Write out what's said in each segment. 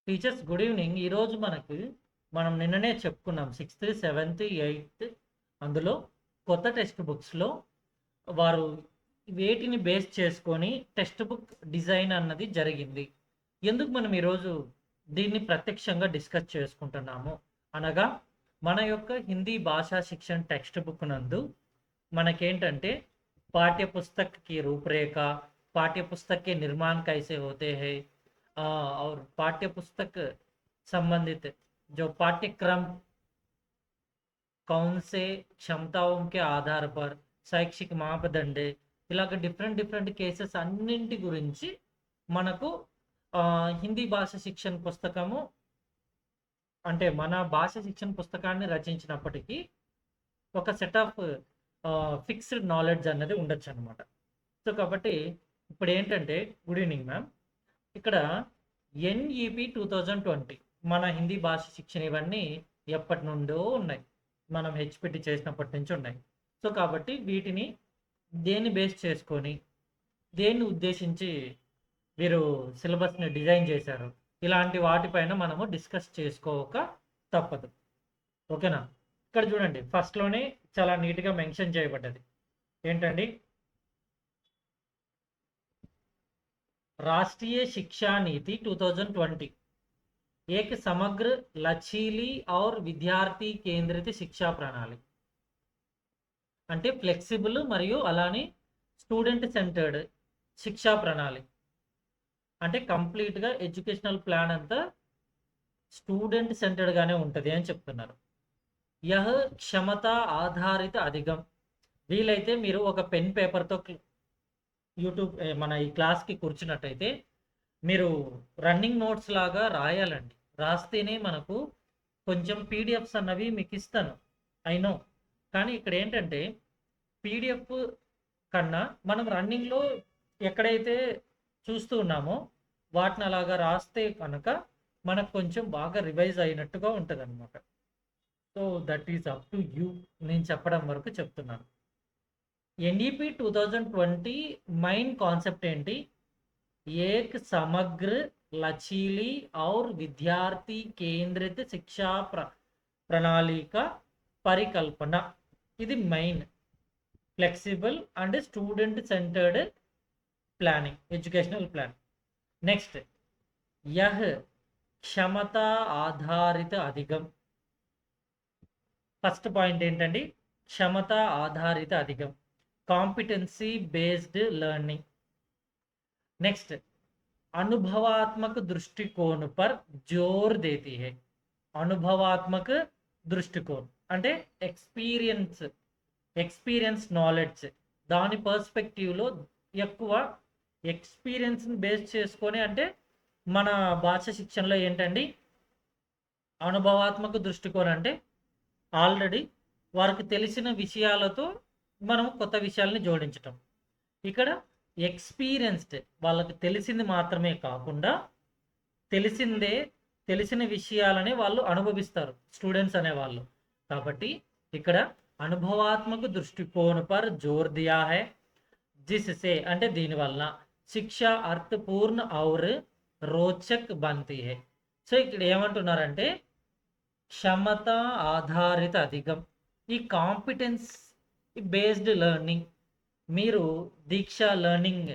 Teachers good evening. ఈరోజు మనం నిన్ననే చెప్పుకున్నాం 6th, 7th, 8th. అందులో కొత్త టెక్స్ట్ బుక్స్‌లో వారు వేటిని బేస్ చేసుకొని టెక్స్ట్ బుక్ డిజైన్ అన్నది జరిగింది. ఎందుకు మనం ఈరోజు దీన్ని ప్రత్యక్షంగా డిస్కస్ చేసుకుంటున్నాము అనగా, మన యొక్క హిందీ భాషా శిక్షణ టెక్స్ట్ బుక్ నందు మనకేంటంటే पाठ्य पुस्तक की रूपरेखा, पाठ्य पुस्तक के निर्माण कैसे होते हैं, और पाठ्य पुस्तक संबंधित जो पाठ्यक्रम कौन से क्षमताओं के आधार पर शैक्षिक మాపదండే ఇలాగ డిఫరెంట్ డిఫరెంట్ కేసెస్ అన్నింటి గురించి మనకు హిందీ భాష శిక్షణ పుస్తకము అంటే మన భాష శిక్షణ పుస్తకాన్ని రచించినప్పటికీ ఒక సెట్ ఆఫ్ ఫిక్స్డ్ నాలెడ్జ్ అన్నది ఉండొచ్చు అనమాట. సో కాబట్టి ఇప్పుడు ఏంటంటే, గుడ్ ఈవినింగ్ మ్యామ్. ఇక్కడ ఎన్ఈపి 2020 మన హిందీ భాష శిక్షణ ఇవన్నీ ఎప్పటి నుండో ఉన్నాయి, మనం హెచ్పిటి చేసినప్పటి నుంచి ఉన్నాయి. సో కాబట్టి వీటిని దేన్ని బేస్ చేసుకొని దేన్ని ఉద్దేశించి వీరు సిలబస్ని డిజైన్ చేశారు, ఇలాంటి వాటిపైన మనము డిస్కస్ చేసుకోక తప్పదు. ఓకేనా? ఇక్కడ చూడండి, ఫస్ట్లోనే చాలా నీట్గా మెన్షన్ చేయబడ్డది ఏంటండి, राष्ट्रीय शिक्षा नीति 2020 एक समग्र लचीली और विद्यार्थी केंद्रित शिक्षा प्रणाली అంటే ఫ్లెక్సిబుల్ మరియు అలానే స్టూడెంట్ సెంటర్డ్ శిక్షా ప్రణాళి. అంటే కంప్లీట్గా ఎడ్యుకేషనల్ ప్లాన్ అంతా స్టూడెంట్ సెంటర్డ్గానే ఉంటుంది అని చెప్తున్నారు. యహ్ క్షమత ఆధారిత అధిగం. వీలైతే మీరు ఒక పెన్ పేపర్తో యూట్యూబ్ మన ఈ క్లాస్కి కూర్చున్నట్టయితే మీరు రన్నింగ్ నోట్స్ లాగా రాయాలండి. రాస్తేనే మనకు కొంచెం పీడిఎఫ్స్ అన్నవి మీకు ఇస్తాను, అయినో. కానీ ఇక్కడ ఏంటంటే పీడిఎఫ్ కన్నా మనం రన్నింగ్లో ఎక్కడైతే చూస్తూ ఉన్నామో వాటిని అలాగా రాస్తే కనుక మనకు కొంచెం బాగా రివైజ్ అయినట్టుగా ఉంటుంది అనమాట. So that is up to you. నేను చెప్పడం వరకు చెప్తున్నాను. ఎన్ఈపి 2020 మెయిన్ కాన్సెప్ట్ ఏంటి? ఏక్ సమగ్ర లచీలి और విద్యార్థి కేంద్రిత శిక్షా ప్రణాళిక పరికల్పన. ఇది main flexible and student centred planning, educational plan. Next, యహ్ క్షమత ఆధారిత అధిగం. ఫస్ట్ పాయింట్ ఏంటండి? క్షమత ఆధారిత అధిగం, కాంపిటెన్సీ బేస్డ్ లర్నింగ్. నెక్స్ట్, अनुभवात्मक दृष्टिकोण पर जोर देती है. అనుభవాత్మక దృష్టికోణం అంటే ఎక్స్పీరియన్స్ నాలెడ్జ్, దాని పర్స్పెక్టివ్లో ఎక్కువ ఎక్స్పీరియన్స్ని బేస్ చేసుకొని, అంటే మన భాష శిక్షణలో ఏంటండి అనుభవాత్మక దృష్టికోణం అంటే ఆల్రెడీ వారికి తెలిసిన విషయాలతో మనం కొత్త విషయాల్ని జోడించటం. ఇక్కడ ఎక్స్పీరియన్స్డ్, వాళ్ళకి తెలిసింది మాత్రమే కాకుండా తెలిసిన విషయాలని వాళ్ళు అనుభవిస్తారు స్టూడెంట్స్ అనేవాళ్ళు. కాబట్టి ఇక్కడ అనుభవాత్మక దృష్టికోణ పర్ జోర్ దియా హై, జిస్సే అంటే దీనివల్ల శిక్ష అర్థపూర్ణ ఔర్ రోచక్ బంతి హై. సో ఇక్కడ ఏమంటున్నారంటే క్షమత ఆధారిత అధిగం, ఈ కాంపిటెన్స్ బేస్డ్ లెర్నింగ్ మీరు దీక్ష లెర్నింగ్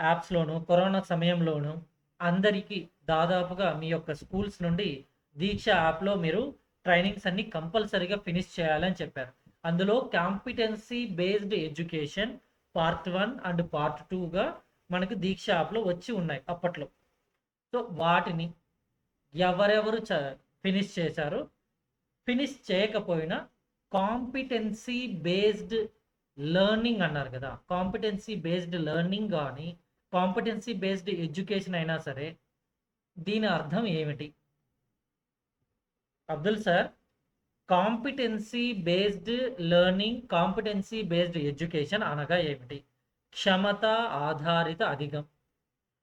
యాప్స్లోను కరోనా సమయంలోను అందరికీ దాదాపుగా మీ యొక్క స్కూల్స్ నుండి దీక్ష యాప్లో మీరు ట్రైనింగ్స్ అన్ని కంపల్సరీగా ఫినిష్ చేయాలని చెప్పారు. అందులో కాంపిటెన్సీ బేస్డ్ ఎడ్యుకేషన్ పార్ట్ 1 అండ్ పార్ట్ 2గా మనకు దీక్ష యాప్లో వచ్చి ఉన్నాయి అప్పట్లో. సో వాటిని ఎవరెవరు ఫినిష్ చేశారు, ఫినిష్ చేయకపోయినా కాంపిటెన్సీ బేస్డ్ లెర్నింగ్ అన్నారు కదా, కాంపిటెన్సీ బేస్డ్ లెర్నింగ్ కానీ కాంపిటెన్సీ బేస్డ్ ఎడ్యుకేషన్ అయినా సరే దీని అర్థం ఏమిటి? Abdul sir, competency based learning, competency based education అనగా ఏమిటి? క్షమత ఆధారిత అధిగం.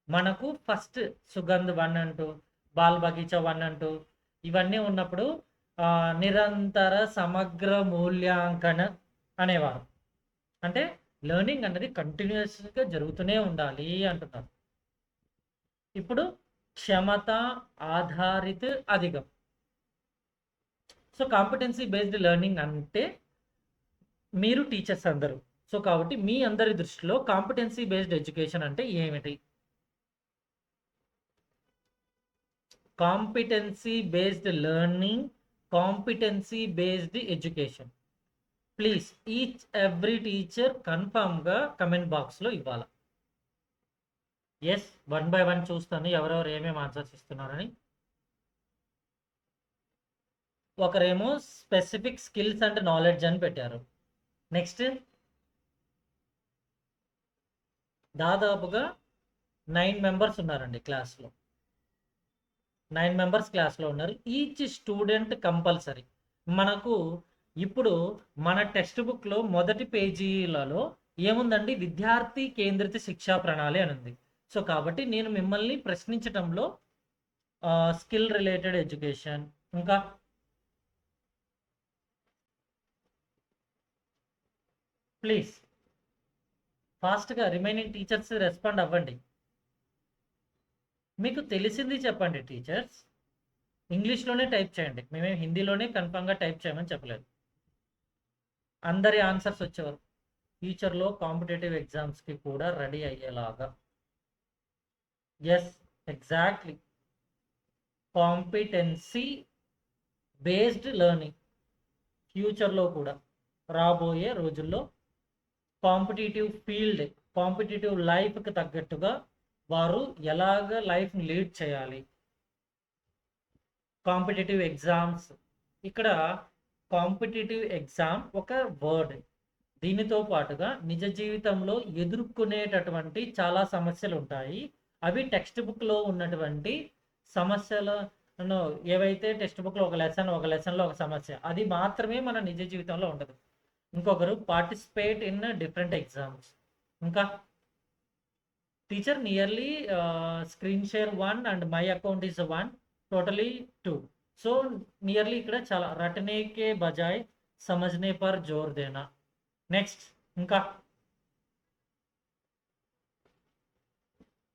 మనకు ఫస్ట్ సుగంధ్ 1 అంటూ, బాల్ బగీచా 1 అంటూ ఇవన్నీ ఉన్నప్పుడు నిరంతర సమగ్ర మూల్యాంకన అనేవారు. అంటే లెర్నింగ్ అనేది కంటిన్యూస్గా జరుగుతూనే ఉండాలి అంటున్నారు. ఇప్పుడు क्षमता आधारित अधिगम. సో కాంపిటెన్సీ బేస్డ్ లెర్నింగ్ అంటే మీరు టీచర్స్ అందరూ. సో కాబట్టి మీ అందరి దృష్టిలో కాంపిటెన్సీ బేస్డ్ ఎడ్యుకేషన్ అంటే ఏమిటి? Competency based learning, competency based education. Please each every teacher కన్ఫామ్గా కమెంట్ బాక్స్లో ఇవ్వాలి. ఎస్, 1 by 1 చూస్తాను ఎవరెవరు ఏమేమి ఆన్సర్స్ ఇస్తున్నారని. ఒకరేమో స్పెసిఫిక్ స్కిల్స్ అండ్ నాలెడ్జ్ అని పెట్టారు. నెక్స్ట్ దాదాపుగా 9 మెంబర్స్ ఉన్నారండి క్లాస్లో. 9 మెంబర్స్ క్లాస్లో ఉన్నారు. Each student compulsory. మనకు ఇప్పుడు మన టెక్స్ట్ బుక్లో మొదటి పేజీలలో ఏముందండి, విద్యార్థి కేంద్రిత శిక్షా ప్రణాళి అని ఉంది. సో కాబట్టి నేను మిమ్మల్ని ప్రశ్నించటంలో స్కిల్ రిలేటెడ్ ఎడ్యుకేషన్, ఇంకా ప్లీజ్ ఫాస్ట్గా రిమైనింగ్ టీచర్స్ రెస్పాండ్ అవ్వండి. మీకు తెలిసింది చెప్పండి టీచర్స్. ఇంగ్లీష్లోనే టైప్ చేయండి, మేమేం హిందీలోనే కన్ఫామ్గా టైప్ చేయమని చెప్పలేదు. అందరి ఆన్సర్స్ వచ్చేవారు. ఫ్యూచర్లో కాంపిటేటివ్ ఎగ్జామ్స్కి కూడా రెడీ అయ్యేలాగా. Yes, exactly. Competency based learning ఫ్యూచర్లో కూడా రాబోయే రోజుల్లో కాంపిటేటివ్ ఫీల్డ్, కాంపిటేటివ్ లైఫ్కి తగ్గట్టుగా వారు ఎలాగ లైఫ్ని లీడ్ చేయాలి. కాంపిటేటివ్ ఎగ్జామ్స్, ఇక్కడ కాంపిటేటివ్ ఎగ్జామ్ ఒక వర్డ్. దీనితో పాటుగా నిజ జీవితంలో ఎదుర్కొనేటటువంటి చాలా సమస్యలు ఉంటాయి. అవి టెక్స్ట్ బుక్లో ఉన్నటువంటి సమస్యలను ఏవైతే టెక్స్ట్ బుక్లో ఒక లెసన్లో ఒక సమస్య, అది మాత్రమే మన నిజ జీవితంలో ఉండదు. ఇంకొకరు పార్టిసిపేట్ ఇన్ డిఫరెంట్ ఎగ్జామ్స్. ఇంకా teacher nearly screen share 1 and my account is 1, totally 2. So nearly ఇక్కడ చాలా రటనే కే బజాయ్ సమజ్నే పర్ జోర్ దేనా. నెక్స్ట్ ఇంకా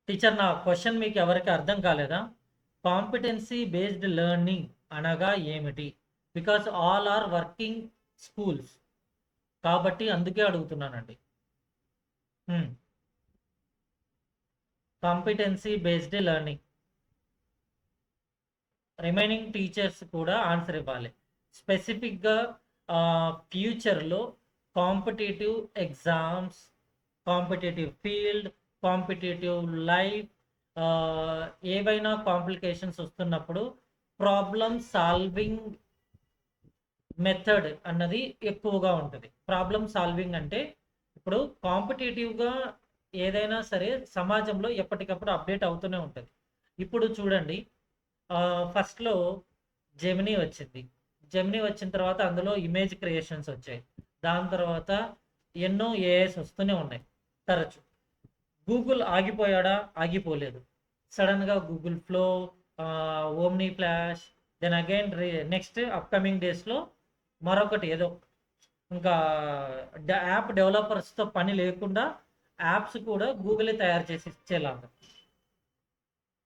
టీచర్, నా క్వశ్చన్ మీకు ఎవరికి అర్థం కాలేదా? కాంపిటెన్సీ బేస్డ్ లెర్నింగ్ అనగా ఏమిటి? Because all are working schools కాబట్టి అందుకే అడుగుతున్నానండి. Competency based learning, remaining teachers కూడా ఆన్సర్ ఇవ్వాలి. స్పెసిఫిక్గా ఫ్యూచర్లో competitive exams, competitive field, competitive life, ఏవైనా కాంప్లికేషన్స్ వస్తున్నప్పుడు ప్రాబ్లమ్ సాల్వింగ్ మెథడ్ అన్నది ఎక్కువగా ఉంటుంది. ప్రాబ్లమ్ సాల్వింగ్ అంటే ఇప్పుడు కాంపిటేటివ్గా ఏదైనా సరే సమాజంలో ఎప్పటికప్పుడు అప్డేట్ అవుతూనే ఉంటుంది. ఇప్పుడు చూడండి, ఫస్ట్లో జెమినీ వచ్చింది. జెమినీ వచ్చిన తర్వాత అందులో ఇమేజ్ క్రియేషన్స్ వచ్చాయి. దాని తర్వాత ఎన్నో ఏఐస్ వస్తూనే ఉన్నాయి తరచు. గూగుల్ ఆగిపోయాడా? ఆగిపోలేదు. సడన్గా Google flow, omni flash, then again next upcoming డేస్లో మరొకటి ఏదో ఇంకా యాప్ డెవలపర్స్తో పని లేకుండా యాప్స్ కూడా గూగులే తయారు చేసి ఇచ్చేలాగా.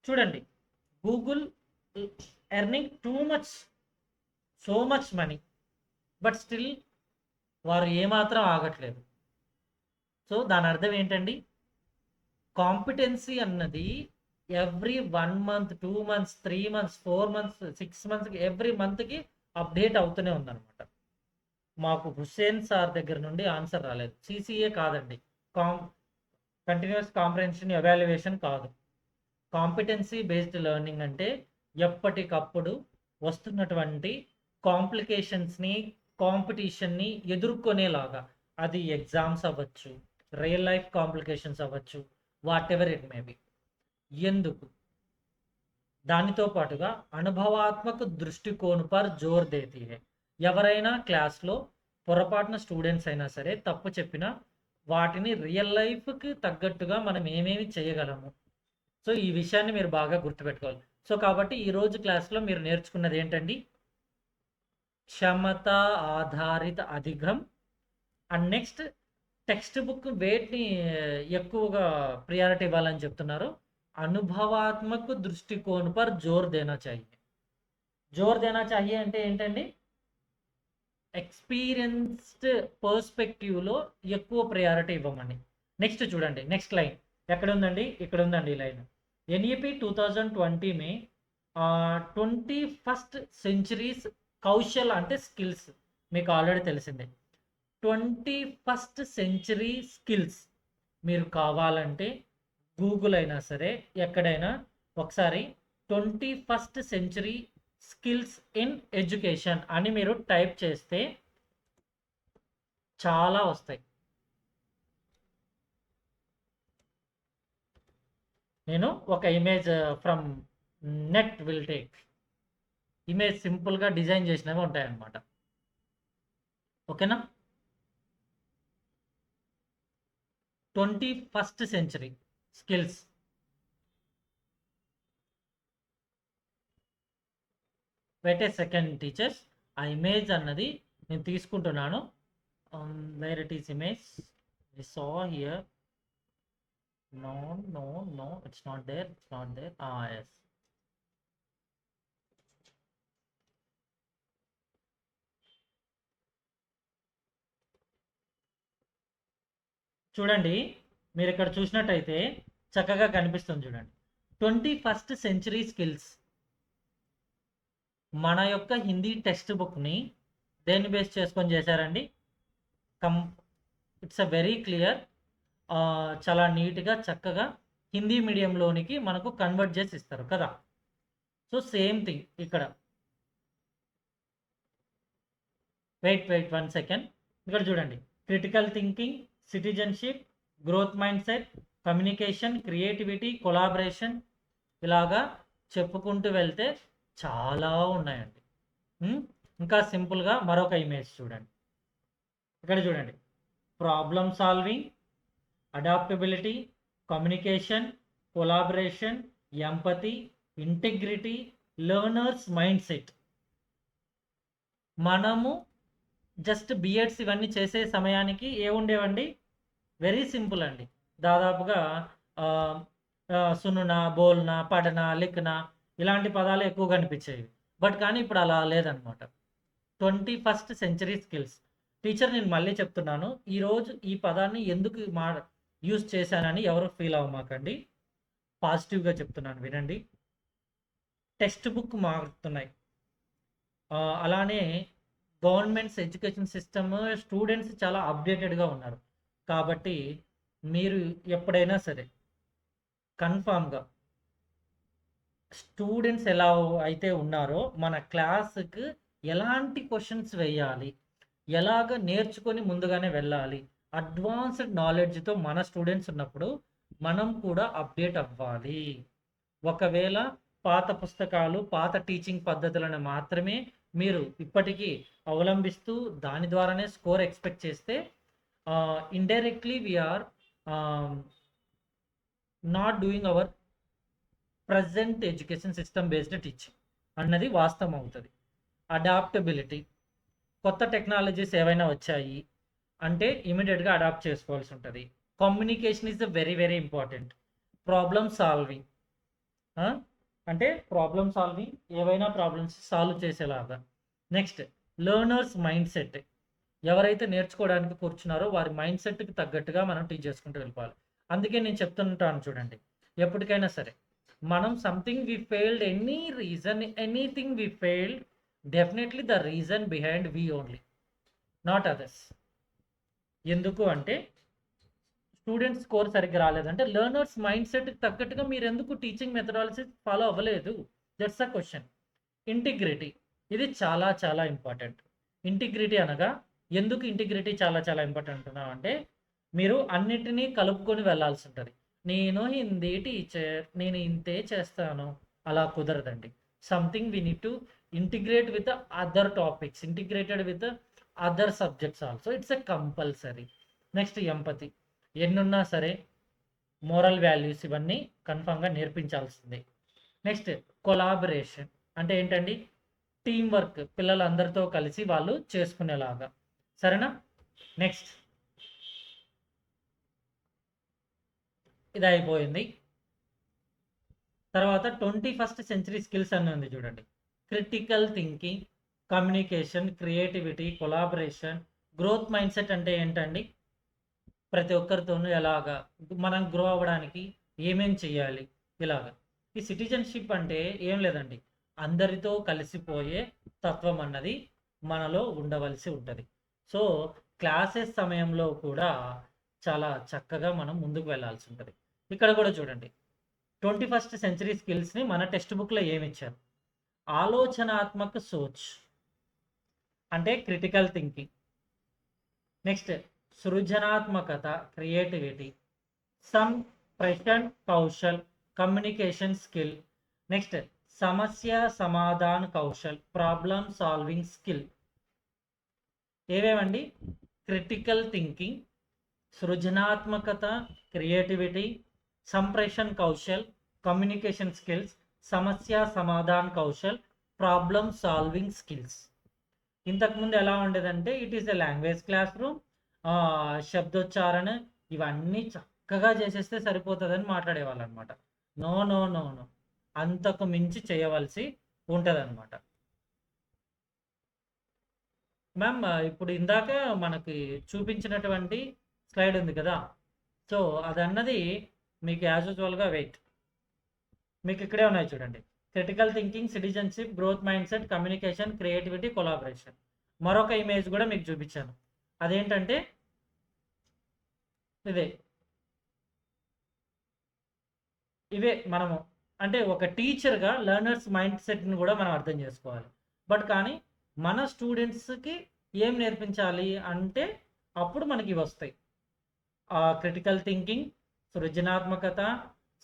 చూడండి, Google earning so much money, but still వారు ఏమాత్రం ఆగట్లేదు. సో దాని అర్థం ఏంటండి? కాంపిటెన్సీ అన్నది every 1 month, 2 months, 3 months, 4 months, 6 months, every మంత్కి అప్డేట్ అవుతూనే ఉందన్నమాట. మాకు హుస్సేన్ సార్ దగ్గర నుండి ఆన్సర్ రాలేదు. సిసిఏ కాదండి, కంటిన్యూస్ కాంప్రహెన్షన్ ఎవాల్యుయేషన్ కాదు. కాంపిటెన్సీ బేస్డ్ లెర్నింగ్ అంటే ఎప్పటికప్పుడు వస్తున్నటువంటి కాంప్లికేషన్స్ని, కాంపిటీషన్ని ఎదుర్కొనేలాగా, అది ఎగ్జామ్స్ అవ్వచ్చు, రియల్ లైఫ్ కాంప్లికేషన్స్ అవ్వచ్చు, what ever it may be. ఎందుకు? దానితో పాటుగా అనుభవాత్మక దృష్టికోణ్ పర్ జోర్ దేతీ హై. ఎవరైనా క్లాస్లో పొరపాటున స్టూడెంట్స్ అయినా సరే తప్పు చెప్పినా వాటిని రియల్ లైఫ్కి తగ్గట్టుగా మనం ఏమేమి చేయగలము. సో ఈ విషయాన్ని మీరు బాగా గుర్తుపెట్టుకోవాలి. సో కాబట్టి ఈరోజు క్లాస్లో మీరు నేర్చుకున్నది ఏంటండి? క్షమత ఆధారిత అధిగం. అండ్ నెక్స్ట్ టెక్స్ట్ బుక్ వేటిని ఎక్కువగా ప్రియారిటీ ఇవ్వాలని చెప్తున్నారు? అనుభవాత్మక దృష్టికోణ్ పర్ జోర్ దేనా చాహియే. జోర్ దేనా చాహియే అంటే ఏంటండి? ఎక్స్‌పీరియన్స్‌డ్ పర్స్‌పెక్టివ్‌లో ఎక్కువ ప్రయారిటీ ఇవ్వమని. నెక్స్ట్ చూడండి. నెక్స్ట్ లైన్ ఎక్కడుందండి? ఇక్కడుందండి ఈ లైన్. ఎన్ఈపీ 2020 में 21st సెంచరీస్ కౌశల్ అంటే స్కిల్స్ మీకు ఆల్రెడీ తెలిసిందే. 21st సెంచరీ స్కిల్స్ మీరు కావాలంటే గూగుల్ అయినా సరే ఎక్కడైనా ఒకసారి 21st century skills in education అని మీరు టైప్ చేస్తే చాలా వస్తాయి. నేను ఒక image from net will take. Image సింపుల్గా డిజైన్ చేసినవి ఉంటాయన్నమాట. ఓకేనా? 21st century skills. Wait a second teachers. ఆ ఇమేజ్ అన్నది నేను తీసుకుంటున్నాను. Where it is image we saw here. No, it's not there. Yes. చూడండి, మీరు ఇక్కడ చూసినట్టయితే చక్కగా కనిపిస్తుంది చూడండి. 21st century skills. మన యొక్క హిందీ టెక్స్ట్ బుక్ని దేన్ని బేస్ చేసుకొని చేశారండి? It's a very clear. చాలా నీట్గా చక్కగా హిందీ మీడియంలోనికి మనకు కన్వర్ట్ చేసి ఇస్తారు కదా. సో సేమ్ థింగ్ ఇక్కడ. Wait 1 second. ఇక్కడ చూడండి, critical thinking, citizenship, growth mindset, communication, creativity, collaboration, ఇలాగా చెప్పుకుంటూ వెళ్తే చాలా ఉన్నాయండి. ఇంకా సింపుల్గా మరొక ఇమేజ్ చూడండి. ఇక్కడ చూడండి, problem solving, adaptability, communication, collaboration, empathy, integrity, learners mind set. మనము జస్ట్ బిఎడ్స్ ఇవన్నీ చేసే సమయానికి ఏముండేవండి? వెరీ సింపుల్ అండి. దాదాపుగా సునున, బోల్న, పడన, లిఖన ఇలాంటి పదాలు ఎక్కువ కనిపించేవి. బట్ కానీ ఇప్పుడు అలా లేదనమాట. 21st century skills. టీచర్ నేను మళ్ళీ చెప్తున్నాను, ఈరోజు ఈ పదాన్ని ఎందుకు యూజ్ చేశానని ఎవరు ఫీల్ అవ్వమాకండి. పాజిటివ్గా చెప్తున్నాను, వినండి. టెక్స్ట్ బుక్ మారుతున్నాయి. అలానే గవర్నమెంట్స్ ఎడ్యుకేషన్ సిస్టమ్, స్టూడెంట్స్ చాలా అప్డేటెడ్గా ఉన్నారు. కాబట్టి మీరు ఎప్పుడైనా సరే కన్ఫామ్గా స్టూడెంట్స్ ఎలా అయితే ఉన్నారో మన క్లాస్కి ఎలాంటి క్వశ్చన్స్ వేయాలి, ఎలాగ నేర్చుకొని ముందుగానే వెళ్ళాలి, అడ్వాన్స్డ్ నాలెడ్జ్తో మన స్టూడెంట్స్ ఉన్నప్పుడు మనం కూడా అప్డేట్ అవ్వాలి. ఒకవేళ పాత పుస్తకాలు, పాత టీచింగ్ పద్ధతులను మాత్రమే మీరు ఇప్పటికీ అవలంబిస్తూ దాని ద్వారానే స్కోర్ ఎక్స్పెక్ట్ చేస్తే indirectly we are not doing our present education system based teaching అన్నది వాస్తవం అవుతుంది. అడాప్టబిలిటీ, కొత్త టెక్నాలజీస్ ఏవైనా వచ్చాయి అంటే ఇమీడియట్గా అడాప్ట్ చేసుకోవాల్సి ఉంటుంది. Communication is very very important. Problem solving, అంటే ప్రాబ్లమ్ సాల్వింగ్, ఏవైనా ప్రాబ్లమ్స్ సాల్వ్ చేసేలాగా. Next learners mind set. ఎవరైతే నేర్చుకోవడానికి కూర్చున్నారో వారి మైండ్ సెట్కి తగ్గట్టుగా మనం టీచ్ చేసుకుంటూ వెళ్ళిపోవాలి. అందుకే నేను చెప్తుంటాను చూడండి, ఎప్పటికైనా సరే మనం something we failed, any reason, anything we failed, definitely the reason behind we only, not others. ఎందుకు అంటే స్టూడెంట్స్ స్కోర్ సరిగ్గా రాలేదంటే లెర్నర్స్ మైండ్ సెట్కి తగ్గట్టుగా మీరు ఎందుకు టీచింగ్ మెథడాలజీ ఫాలో అవ్వలేదు? That's a question. ఇంటిగ్రిటీ, ఇది చాలా చాలా ఇంపార్టెంట్. ఇంటిగ్రిటీ అనగా ఎందుకు ఇంటిగ్రిటీ చాలా చాలా ఇంపార్టెంట్ అంటున్నాం అంటే మీరు అన్నిటినీ కలుపుకొని వెళ్ళాల్సి ఉంటుంది. నేను హిందీ టీచర్, నేను ఇంతే చేస్తాను, అలా కుదరదండి. Something we need to integrate with other topics, integrated with other subjects also. It's a compulsory. Next empathy. ఎన్నున్నా సరే మోరల్ వాల్యూస్ ఇవన్నీ కన్ఫామ్గా నేర్పించాల్సిందే. నెక్స్ట్ కొలాబరేషన్ అంటే ఏంటండి? టీం వర్క్, పిల్లలందరితో కలిసి వాళ్ళు చేసుకునేలాగా. సరేనా? నెక్స్ట్ ఇది అయిపోయింది. తర్వాత 21st సెంచరీ స్కిల్స్ అని ఉంది చూడండి. Critical thinking, communication, creativity, collaboration, growth mind set అంటే ఏంటండి? ప్రతి ఒక్కరితోనూ ఎలాగా మనం గ్రో అవ్వడానికి ఏమేం చేయాలి ఇలాగా. ఈ సిటిజన్షిప్ అంటే ఏం లేదండి, అందరితో కలిసిపోయే తత్వం అన్నది మనలో ఉండవలసి ఉంటుంది. సో క్లాసెస్ సమయంలో కూడా చాలా చక్కగా మనం ముందుకు వెళ్ళాల్సి ఉంటుంది. ఇక్కడ కూడా చూడండి, 21st సెంచరీ స్కిల్స్ని మన టెక్స్ట్ బుక్లో ఏమిచ్చారు? ఆలోచనాత్మక సోచ్ అంటే క్రిటికల్ థింకింగ్, నెక్స్ట్ సృజనాత్మకత క్రియేటివిటీ, సంప్రేషణ్ కౌశల్ కమ్యూనికేషన్ స్కిల్, నెక్స్ట్ సమస్య సమాధాన కౌశల్ ప్రాబ్లమ్ సాల్వింగ్ స్కిల్. ఏవేమండి? క్రిటికల్ థింకింగ్, సృజనాత్మకత క్రియేటివిటీ, సంప్రేషణ్ కౌశల్ కమ్యూనికేషన్ స్కిల్స్, సమస్య సమాధాన కౌశల్ ప్రాబ్లమ్ సాల్వింగ్ స్కిల్స్. ఇంతకుముందు ఎలా ఉండేదంటే it is a language classroom, శబ్దోచ్చారణ ఇవన్నీ చక్కగా చేసేస్తే సరిపోతుందని మాట్లాడేవాళ్ళు అనమాట. నో నో నో నో, అంతకు మించి చేయవలసి ఉంటుంది అనమాట. మ్యామ్ ఇప్పుడు ఇందాక మనకి చూపించినటువంటి స్లైడ్ ఉంది కదా, సో అదన్నది మీకు యాజ్ యూజువల్గా వెయిట్ మీకు ఇక్కడే ఉన్నాయి చూడండి. Critical thinking, citizenship, growth mindset, communication, creativity, collaboration. మరొక ఇమేజ్ కూడా మీకు చూపించాను. అదేంటంటే ఇవే మనము అంటే ఒక టీచర్గా లెర్నర్స్ మైండ్ సెట్ని కూడా మనం అర్థం చేసుకోవాలి. బట్ కానీ మన స్టూడెంట్స్కి ఏం నేర్పించాలి అంటే అప్పుడు మనకి ఇవి వస్తాయి. క్రిటికల్ థింకింగ్, సృజనాత్మకత,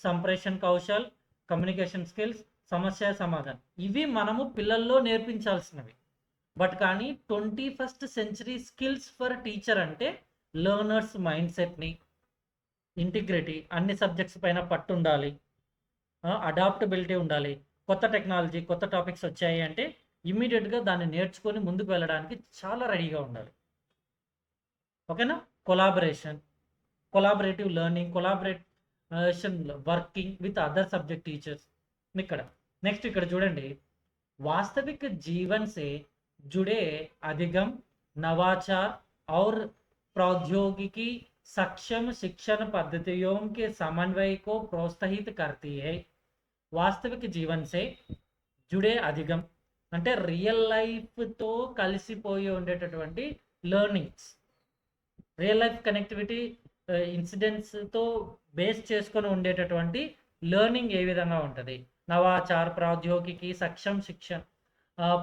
సంప్రేషణ్ కౌశల్, కమ్యూనికేషన్ స్కిల్స్, సమస్య సమాధానం, ఇవి మనము పిల్లల్లో నేర్పించాల్సినవి. బట్ కానీ 21st century skills for teacher అంటే లెర్నర్స్ మైండ్ సెట్ని, ఇంటిగ్రిటీ, అన్ని సబ్జెక్ట్స్ పైన పట్టు ఉండాలి, అడాప్టబిలిటీ ఉండాలి. కొత్త టెక్నాలజీ, కొత్త టాపిక్స్ వచ్చాయి అంటే ఇమ్మీడియట్గా దాన్ని నేర్చుకొని ముందుకు వెళ్ళడానికి చాలా రెడీగా ఉండాలి. ఓకేనా? Collaborative learning, collaboration working with other subject teachers. Next ఇక్కడ చూడండి, वास्तविक जीवन से जुड़े अधिगम, नवाचार और प्रौद्योगिकी सक्षम शिक्षण पद्धतियों के समन्वय को प्रोत्साहित करती है. వాస్తవిక జీవన్ సే జుడే అధిగం అంటే రియల్ లైఫ్తో కలిసిపోయి ఉండేటటువంటి లెర్నింగ్స్, రియల్ లైఫ్ కనెక్టివిటీ ఇన్సిడెంట్స్తో బేస్ చేసుకొని ఉండేటటువంటి లెర్నింగ్ ఏ విధంగా ఉంటుంది? నవాచార్, ప్రౌద్యోగికి, సక్షం శిక్షణ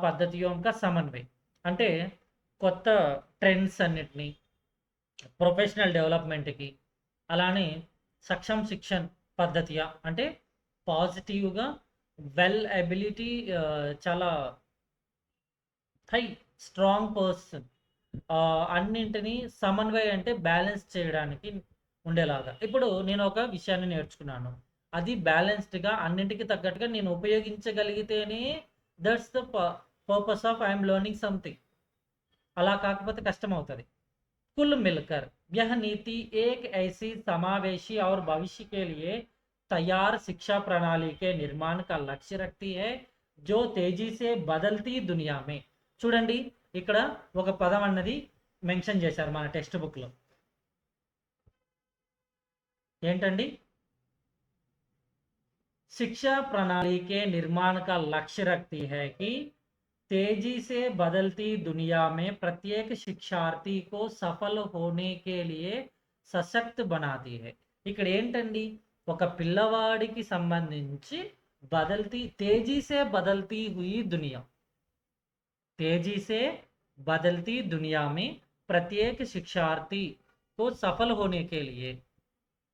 పద్ధతి యొక్క సమన్వయం అంటే కొత్త ట్రెండ్స్ అన్నిటినీ, ప్రొఫెషనల్ డెవలప్మెంట్కి, అలానే సక్షం శిక్షణ పద్ధతియా అంటే పాజిటివ్గా వెల్ ఎబిలిటీ, చాలా హై స్ట్రాంగ్ పర్సన్, అన్నింటినీ సమన్వయం అంటే బ్యాలెన్స్ చేయడానికి ఉండేలాగా. ఇప్పుడు నేను ఒక విషయాన్ని నేర్చుకున్నాను, అది బ్యాలెన్స్డ్గా అన్నింటికి తగ్గట్టుగా నేను ఉపయోగించగలిగితేనే that's the purpose of I'm learning something. అలా కాకపోతే కష్టం అవుతుంది. कुल मिलकर यह नीति एक ऐसी समावेशी और भविष्य के लिए तैयार शिक्षा प्रणाली के निर्माण का लक्ष्य रखती है जो तेजी से बदलती दुनिया में. చూడండి ఇక్కడ ఒక పదం అన్నది మెన్షన్ చేశారు మన టెక్స్ట్ బుక్ లో. ఏంటండి? शिक्षा प्रणाली के निर्माण का लक्ष्य रखती है कि तेजी से बदलती दुनिया में प्रत्येक शिक्षार्थी को सफल होने के लिए सशक्त बनाती है. ఇక్కడ ఏంటండి, ఒక పిల్లవాడికి సంబంధించి तेजी से बदलती हुई दुनिया, तेजी से बदलती दुनिया में प्रत्येक शिक्षार्थी को सफल होने के लिए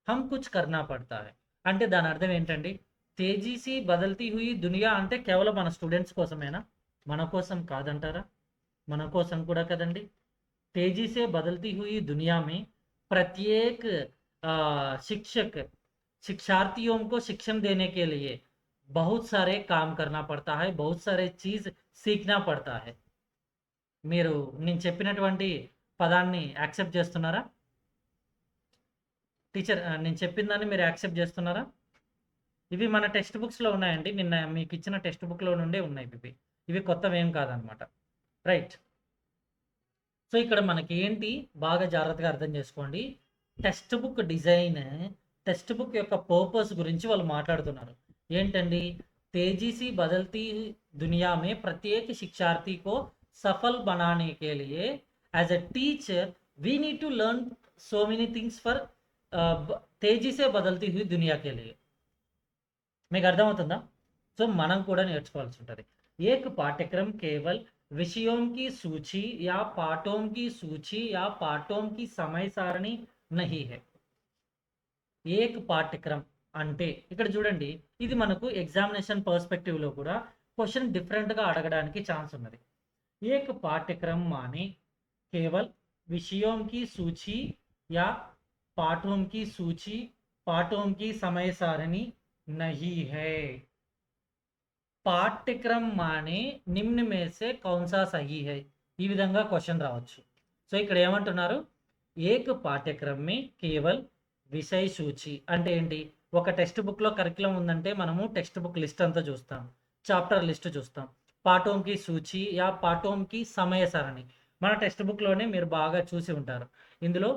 हम कुछ करना पड़ता है. అంటే దాని అర్థం ఏంటండి? తేజీసి బదల్తీ హుయి దునియా అంటే కేవలం మన స్టూడెంట్స్ కోసమేనా? మన కోసం కాదంటారా? మన కోసం కూడా కదండి. तेजी से बदलती हुई दुनिया में प्रत्येक शिक्षक शिक्षार्थियों को शिक्षण देने के लिए बहुत सारे काम करना पड़ता है, बहुत सारे चीज सीखना पड़ता है. మీరు నేను చెప్పినటువంటి పదాన్ని యాక్సెప్ట్ చేస్తున్నారా టీచర్? నేను చెప్పిన దాన్ని మీరు యాక్సెప్ట్ చేస్తున్నారా? ఇవి మన టెక్స్ట్ బుక్స్‌లో ఉన్నాయండి. నిన్న మీకు ఇచ్చిన టెక్స్ట్ బుక్‌లో నుండే ఉన్నాయి ఇవి. ఇవి కొత్తవేం కాదనమాట. రైట్. సో, ఇక్కడ మనకేంటి బాగా జాగ్రత్తగా అర్థం చేసుకోండి. Text book design, text book యొక్క పర్పస్ గురించి వాళ్ళు మాట్లాడుతున్నారు. ఏంటండి? तेजी सी बदलती दुनिया में प्रत्येक शिक्षार्थी को सफल बनाने के लिए as a teacher we need to learn so many things for तेजी से बदलती हुई दुनिया के लिए. మీకు అర్థమవుతుందా? సో మనం కూడా నేర్చుకోవాల్సి ఉంటుంది. एक पाठ्यक्रम केवल विषयों की सूची या पाठों की सूची या पाठों की समय सारणी नहीं है. ఏక్ పాఠ్యక్రమ్ అంటే ఇక్కడ చూడండి, ఇది మనకు ఎగ్జామినేషన్ పర్స్పెక్టివ్‌లో కూడా క్వెషన్ డిఫరెంట్‌గా అడగడానికి ఛాన్స్ ఉన్నది. ఏక్ पाठ्यक्रम माने केवल विषयों की सूची या पाठों की सूची, पाठों की समय सारणी नहीं है. పాఠ్యక్రम మానే నిమ్న మే సే కౌన్ సా సహీ హై, ఈ విధంగా క్వశ్చన్ రావచ్చు. సో ఇక్కడ ఏమంటున్నారు, ఏక్ పాఠ్యక్రమ్ మే కేవల్ విషయ సూచి అంటే ఏంటి? ఒక టెక్స్ట్ బుక్‌లో కరిక్యులం ఉందంటే మనము టెక్స్ట్ బుక్ లిస్ట్ అంతా చూస్తాం. చాప్టర్ లిస్ట్ చూస్తాం. పాఠోంకి సూచి యా పాఠోంకి సమయ సరణి మన టెక్స్ట్ బుక్‌లోనే మీరు బాగా చూసి ఉంటారు. ఇందులో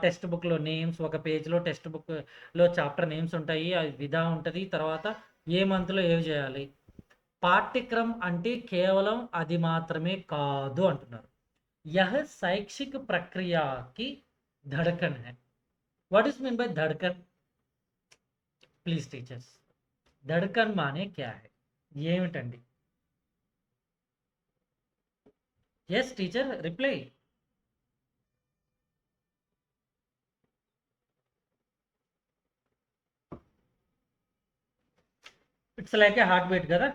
టెక్స్ట్ బుక్‌లో నేమ్స్, ఒక పేజ్‌లో టెక్స్ట్ బుక్‌లో చాప్టర్ నేమ్స్ ఉంటాయి. అది విధా ఉంటది. తర్వాత ఏ మంత్‌లో ఏవి చేయాలి. పాఠ్యక్రమ్ అంటే కేవలం అది మాత్రమే కాదు అంటున్నారు. యహ్ శైక్షిక ప్రక్రియకి ధడకన్ హై. व्हाट इज मीन बाय धड़कन? प्लीज टीचर्स, धड़कन माने क्या है? ఏమిటండి? yes teacher, reply. it's like a heartbeat కదా.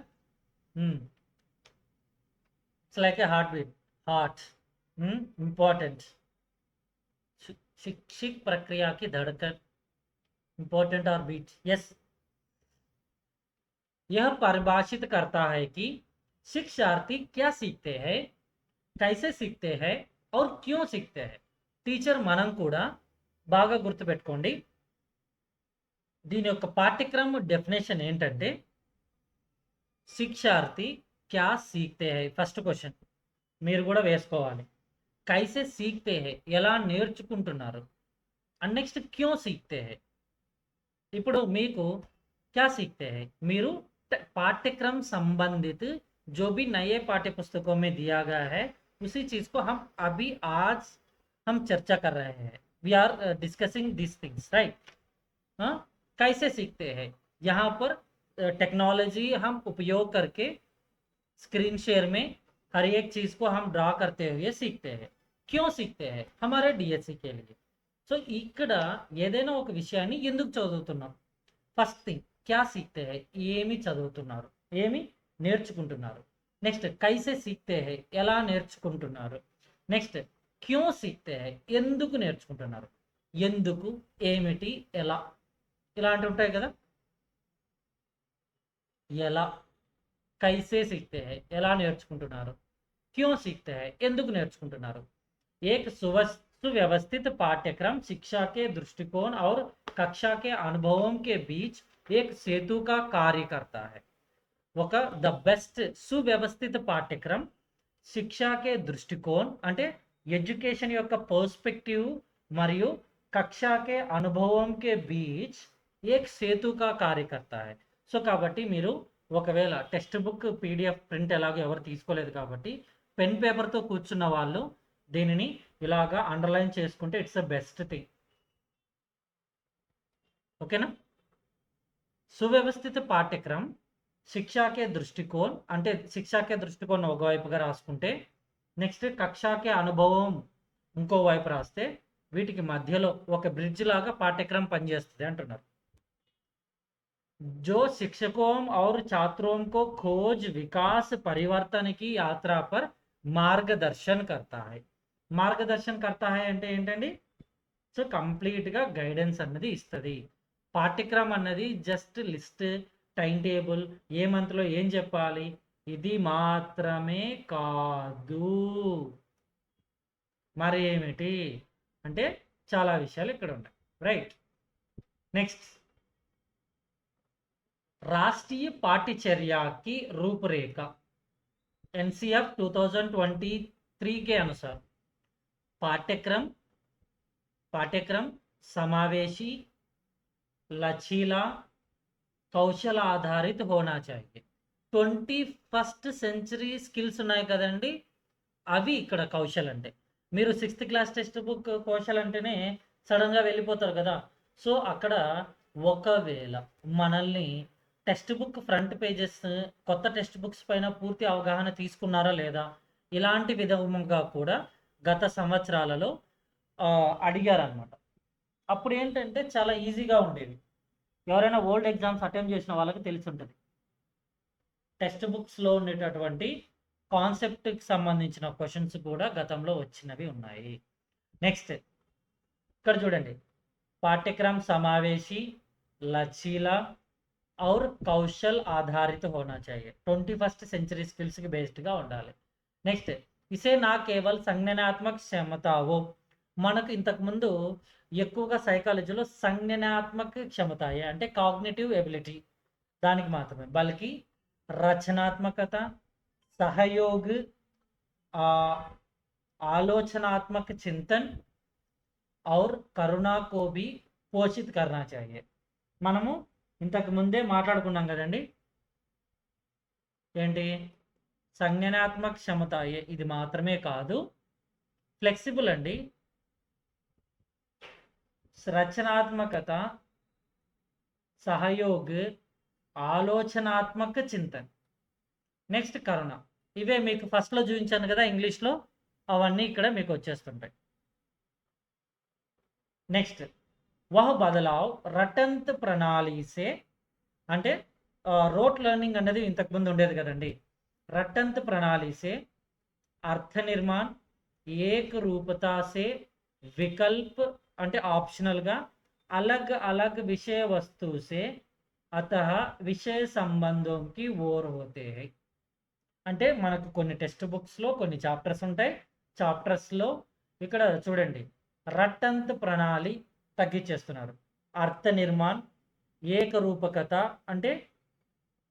it's like a heartbeat, heart. important. शिक्षिक प्रक्रिया की धड़कन इंपॉर्टेंट और बीट. यस, यह परिभाषित करता है कि शिक्षार्थी क्या सीखते हैं, कैसे सीखते हैं और क्यों सीखते हैं. టీచర్ మనం కూడా బాగా గుర్తుపెట్టుకోండి. దీని యొక్క పాఠ్యక్రమం డెఫినేషన్ ఏంటంటే, శిక్షార్థి క్యా సీఖతే హై ఫస్ట్ క్వశ్చన్ మీరు కూడా వేసుకోవాలి. కైసే సీఖతే హై ఎలా నేర్చుకుంటున్నారు. అండ్ నెక్స్ట్ క్యూ సీఖతే హై. ఇప్పుడు మీకు क्या सीखते हैं మీరు पाठ्यक्रम संबंधित जो भी नए पाठ्य पुस्तकों में दिया गया है उसी चीज को हम अभी आज हम चर्चा कर रहे हैं. We are discussing this things, right. कैसे सीखते हैं, यहाँ पर टेक्नोलॉजी हम उपयोग करके स्क्रीन शेयर में हर एक चीज को हम ड्रा करते हुए सीखते हैं. क्यों सीखते हैं? हमारे DSC के लिए. సో ఇక్కడ ఏదైనా ఒక విషయాన్ని ఎందుకు చదువుతున్నాం. ఫస్ట్ థింగ్ క్యా సీఖతే హై, ఏమి చదువుతున్నారు, ఏమి నేర్చుకుంటున్నారు. నెక్స్ట్ కైసే సీఖతే హై ఎలా నేర్చుకుంటున్నారు. నెక్స్ట్ క్యూ సీఖతే హై ఎందుకు నేర్చుకుంటున్నారు. ఎందుకు, ఏమిటి, ఎలా, ఇలాంటివి ఉంటాయి కదా. ఎలా, కైసే సీఖతే హై ఎలా నేర్చుకుంటున్నారు, క్యూ సీఖతే హై ఎందుకు నేర్చుకుంటున్నారు. ఏక్ सुव्यवस्थित पाठ्यक्रम शिक्षा के दृष्टिकोण और कक्षा के अनुभवों के बीच एक सेतु का कार्य करता है. ఒక ద బెస్ట్ సువ్యవస్థిత పాఠ్యక్రమం శిక్షాకే దృష్టికోణ్ అంటే ఎడ్యుకేషన్ యొక్క పర్స్పెక్టివ్ మరియు కక్షాకే అనుభవంకే బీచ్ ఏక్ సేతుగా కార్యకర్తా హై. సో కాబట్టి మీరు ఒకవేళ టెక్స్ట్ బుక్ PDF ప్రింట్ ఎలాగో ఎవరు తీసుకోలేదు కాబట్టి పెన్ పేపర్తో కూర్చున్న వాళ్ళు దీనిని ఇలాగా అండర్లైన్ చేసుకుంటే ఇట్స్ ద బెస్ట్ థింగ్. ఓకేనా. సువ్యవస్థిత పాఠ్యక్రమం శిక్షాకే దృష్టికోణ్ అంటే శిక్షాకే దృష్టికోణ్ ఒకవైపుగా రాసుకుంటే, నెక్స్ట్ కక్షాకే అనుభవం ఇంకో వైపు రాస్తే వీటికి మధ్యలో ఒక బ్రిడ్జ్ లాగా పాఠ్యక్రమం పనిచేస్తుంది అంటున్నారు. जो शिक्षकों और छात्रों को खोज विकास परिवर्तन की यात्रा पर మార్గదర్శన్ కర్తా హై. మార్గదర్శన్ కర్తా హై అంటే ఏంటండి? సో కంప్లీట్గా గైడెన్స్ అన్నది ఇస్తుంది. పాఠ్యక్రమం అన్నది జస్ట్ లిస్ట్, టైం టేబుల్, ఏ మంత్లో ఏం చెప్పాలి ఇది మాత్రమే కాదు. మరి ఏమిటి అంటే చాలా విషయాలు ఇక్కడ ఉన్నాయి, రైట్. నెక్స్ట్ राष्ट्रीय पाठ्यचर्या की रूपरेखा एनसीएफ 2023 के अनुसार पाठ्यक्रम पाठ्यक्रम समावेशी, लचीला, కౌశల ఆధారిత హోనా చాహియే. 21st సెంచరీ స్కిల్స్ ఉన్నాయి కదండి, అవి ఇక్కడ కౌశల్ అంటే. మీరు 6th class text book Kaushal అంటేనే సడన్గా వెళ్ళిపోతారు కదా. సో అక్కడ ఒకవేళ మనల్ని టెక్స్ట్ బుక్ ఫ్రంట్ పేజెస్ కొత్త టెక్స్ట్ బుక్స్ పైన పూర్తి అవగాహన తీసుకున్నారా లేదా, ఇలాంటి విధముగా కూడా గత సంవత్సరాలలో అడిగారనమాట. అప్పుడు ఏంటంటే చాలా ఈజీగా ఉండేది. ఎవరైనా ఓల్డ్ ఎగ్జామ్స్ అటెంప్ట్ చేసిన వాళ్ళకి తెలిసి ఉంటుంది. టెక్స్ట్ బుక్స్లో ఉండేటటువంటి కాన్సెప్ట్కి సంబంధించిన క్వశ్చన్స్ కూడా గతంలో వచ్చినవి ఉన్నాయి. నెక్స్ట్ ఇక్కడ చూడండి, పాఠ్యక్రమ సమావేశీ, లచీలా और కౌశల్ ఆధారిత होना चाहिए. 21st సెంచరీ స్కిల్స్కి బేస్డ్గా ఉండాలి. నెక్స్ట్, ఇసే నా కేవల్ సంజ్ఞానాత్మక క్షమతావో. మనకు ఇంతకుముందు ఎక్కువగా సైకాలజీలో సంజ్ఞానాత్మక క్షమత అంటే కాగ్నిటివ్ ఎబిలిటీ దానికి మాత్రమే, బల్కి రచనాత్మకత, సహయోగ్, ఆలోచనాత్మక చింతన్ और కరుణా को भी పోషిత్ కర్నా चाहिए. మనము ఇంతకు ముందే మాట్లాడుకున్నాం కదండి, ఏంటి సంజ్ఞానాత్మక క్షమత ఇది మాత్రమే కాదు, ఫ్లెక్సిబుల్ అండి, రచనాత్మకత, సహయోగ్, ఆలోచనాత్మక చింతన్, నెక్స్ట్ కరుణ. ఇవే మీకు ఫస్ట్లో చూపించాను కదా ఇంగ్లీష్లో, అవన్నీ ఇక్కడ మీకు వచ్చేస్తుంటాయి. నెక్స్ట్, వహ్ బదలావ్ రటంత్ ప్రణాళీసే, అంటే రోట్ లెర్నింగ్ అనేది ఇంతకుముందు ఉండేది కదండి. రటంత్ ప్రణాళీసే అర్థ నిర్మాణ్, ఏక రూపతాసే వికల్ప్ అంటే ఆప్షనల్గా, అలగ్ అలగ్ విషయ వస్తువుసే అతః విషయ సంబంధంకి ఓర్ హోతే హై. అంటే మనకు కొన్ని టెక్స్ట్ బుక్స్లో కొన్ని చాప్టర్స్ ఉంటాయి. చాప్టర్స్లో ఇక్కడ చూడండి, రట్టంత్ ప్రణాళి తగ్గించేస్తున్నారు, అర్థ నిర్మాణ్, ఏకరూపకత అంటే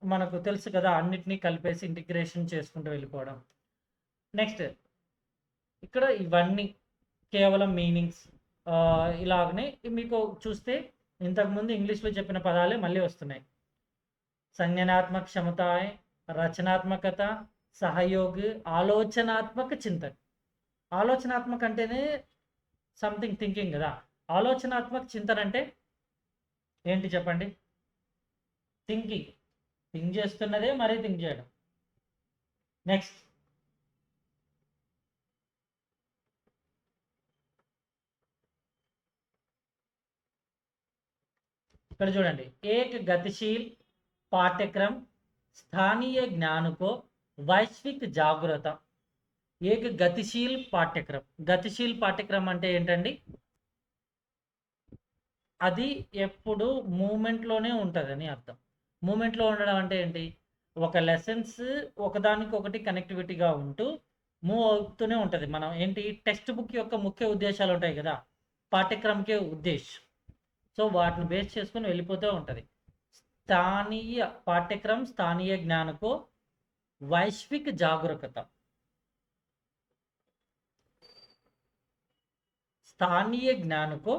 మనకు తెలుసు కదా, అన్నిటినీ కలిపేసి ఇంటిగ్రేషన్ చేసుకుంటూ వెళ్ళిపోవడం. నెక్స్ట్ ఇక్కడ ఇవన్నీ కేవలం మీనింగ్స్. ఇలాగనే మీకు చూస్తే ఇంతకుముందు ఇంగ్లీష్లో చెప్పిన పదాలే మళ్ళీ వస్తున్నాయి. సంజ్ఞానాత్మక క్షమత, రచనాత్మకత, సహయోగ్, ఆలోచనాత్మక చింతన్. ఆలోచనాత్మక అంటేనే సంథింగ్ థింకింగ్ కదా. ఆలోచనాత్మక చింతన అంటే ఏంటి చెప్పండి? థింకింగ్, థింక్ చేస్తున్నదే మరీ థింక్ చేయడం. నెక్స్ట్, ఇక్కడ చూడండి, ఏక్ గతిశీల్ పాఠ్యక్రम స్థానీయ జ్ఞానుకో వైశ్విక్ జాగృత. ఏక్ గతిశీల్ పాఠ్యక్రम, గతిశీల్ పాఠ్యక్రమం అంటే ఏంటండి? అది ఎప్పుడు మూమెంట్లోనే ఉంటుందని అర్థం. మూమెంట్లో ఉండడం అంటే ఏంటి? ఒక లెసన్స్ ఒకదానికొకటి కనెక్టివిటీగా ఉంటూ మూవ్ అవుతూనే ఉంటుంది. మనం ఏంటి, టెక్స్ట్ బుక్ యొక్క ముఖ్య ఉద్దేశాలు ఉంటాయి కదా, పాఠ్యక్రమకే ఉద్దేశం. సో వాటిని బేస్ చేసుకుని వెళ్ళిపోతూ ఉంటుంది. స్థానీయ పాఠ్యక్రమ స్థానీయ జ్ఞానకో వైశ్విక్ జాగరూకత. స్థానీయ జ్ఞానకో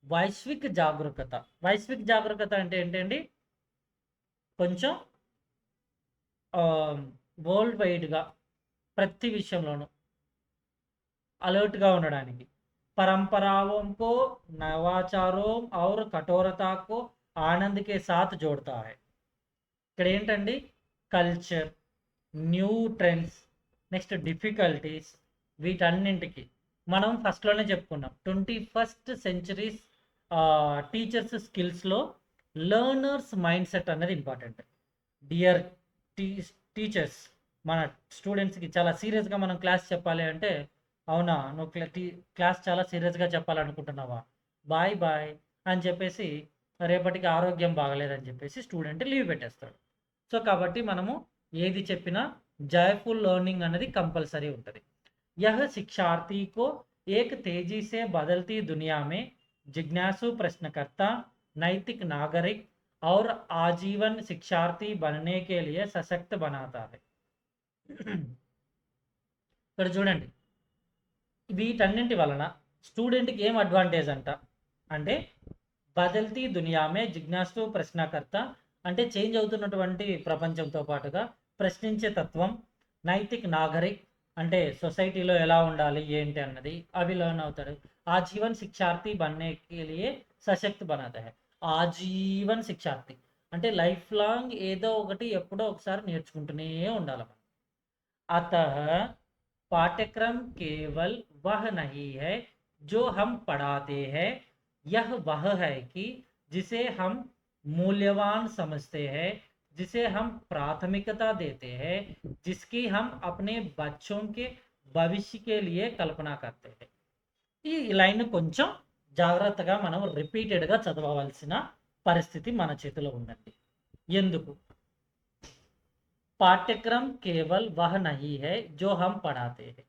వైశ్విక్ జాగరూకత. వైశ్విక్ జాగరూకత అంటే ఏంటండి? కొంచెం వరల్డ్ వైడ్గా ప్రతి విషయంలోనూ అలర్ట్గా ఉండడానికి. परंपराओं को, नवाचारों और कठोरता को आनंद के साथ जोड़ता है. ఇక్కడ ఏంటండి? Culture, new trends, next difficulties, వీటన్నింటికి మనం ఫస్ట్లోనే చెప్పుకున్నాం. 21st సెంచరీస్ టీచర్స్ స్కిల్స్లో లెర్నర్స్ మైండ్ సెట్ అనేది ఇంపార్టెంట్. డియర్ టీచర్స్, మన స్టూడెంట్స్కి చాలా సీరియస్గా మనం క్లాస్ చెప్పాలి అంటే, అవునా నువ్వు క్లాస్ చాలా సీరియస్గా చెప్పాలనుకుంటున్నావా, బాయ్ బాయ్ అని చెప్పేసి రేపటికి ఆరోగ్యం బాగలేదని చెప్పేసి స్టూడెంట్ లీవ్ పెట్టేస్తాడు. సో కాబట్టి మనము ఏది చెప్పినా జాయ్ఫుల్ లెర్నింగ్ అనేది కంపల్సరీ ఉంటుంది. यह शिक्षार्थी को एक तेजी से बदलती दुनिया में जिज्ञासु प्रश्नकर्ता, नैतिक नागरिक और आजीवन शिक्षार्थी बनने के लिए सशक्त बनाता है. ఇక్కడ చూడండి, వీటన్నింటి వలన స్టూడెంట్కి ఏం అడ్వాంటేజ్ అంటే బదల్తీ దునియామే జిజ్ఞాసు ప్రశ్నకర్త, అంటే చేంజ్ అవుతున్నటువంటి ప్రపంచంతో పాటుగా ప్రశ్నించే తత్వం, నైతిక్ నాగరిక్ అంటే సొసైటీలో ఎలా ఉండాలి ఏంటి అన్నది అవి లర్న్ అవుతాడు. ఆజీవన్ శిక్షార్థి బన్నేకి లియే సశక్త్ బనాతా హై. ఆజీవన్ శిక్షార్థి అంటే లైఫ్ లాంగ్ ఏదో ఒకటి ఎప్పుడో ఒకసారి నేర్చుకుంటూనే ఉండాలి మనం. अतः पाठ्यक्रम केवल वह नहीं है जो हम पढ़ाते हैं, यह वह है कि जिसे हम मूल्यवान समझते हैं, जिसे हम प्राथमिकता देते हैं, जिसकी हम अपने बच्चों के भविष्य के लिए कल्पना करते हैं. ఈ లైన్ కొంచెం జాగ్రత్తగా మనం రిపీటెడ్గా చదవవలసిన పరిస్థితి మన చేతిలో ఉందండి. ఎందుకు? పాఠ్యక్రమ్ కేవల్ వహ నహీ హై జో హమ్ పఢాతే హై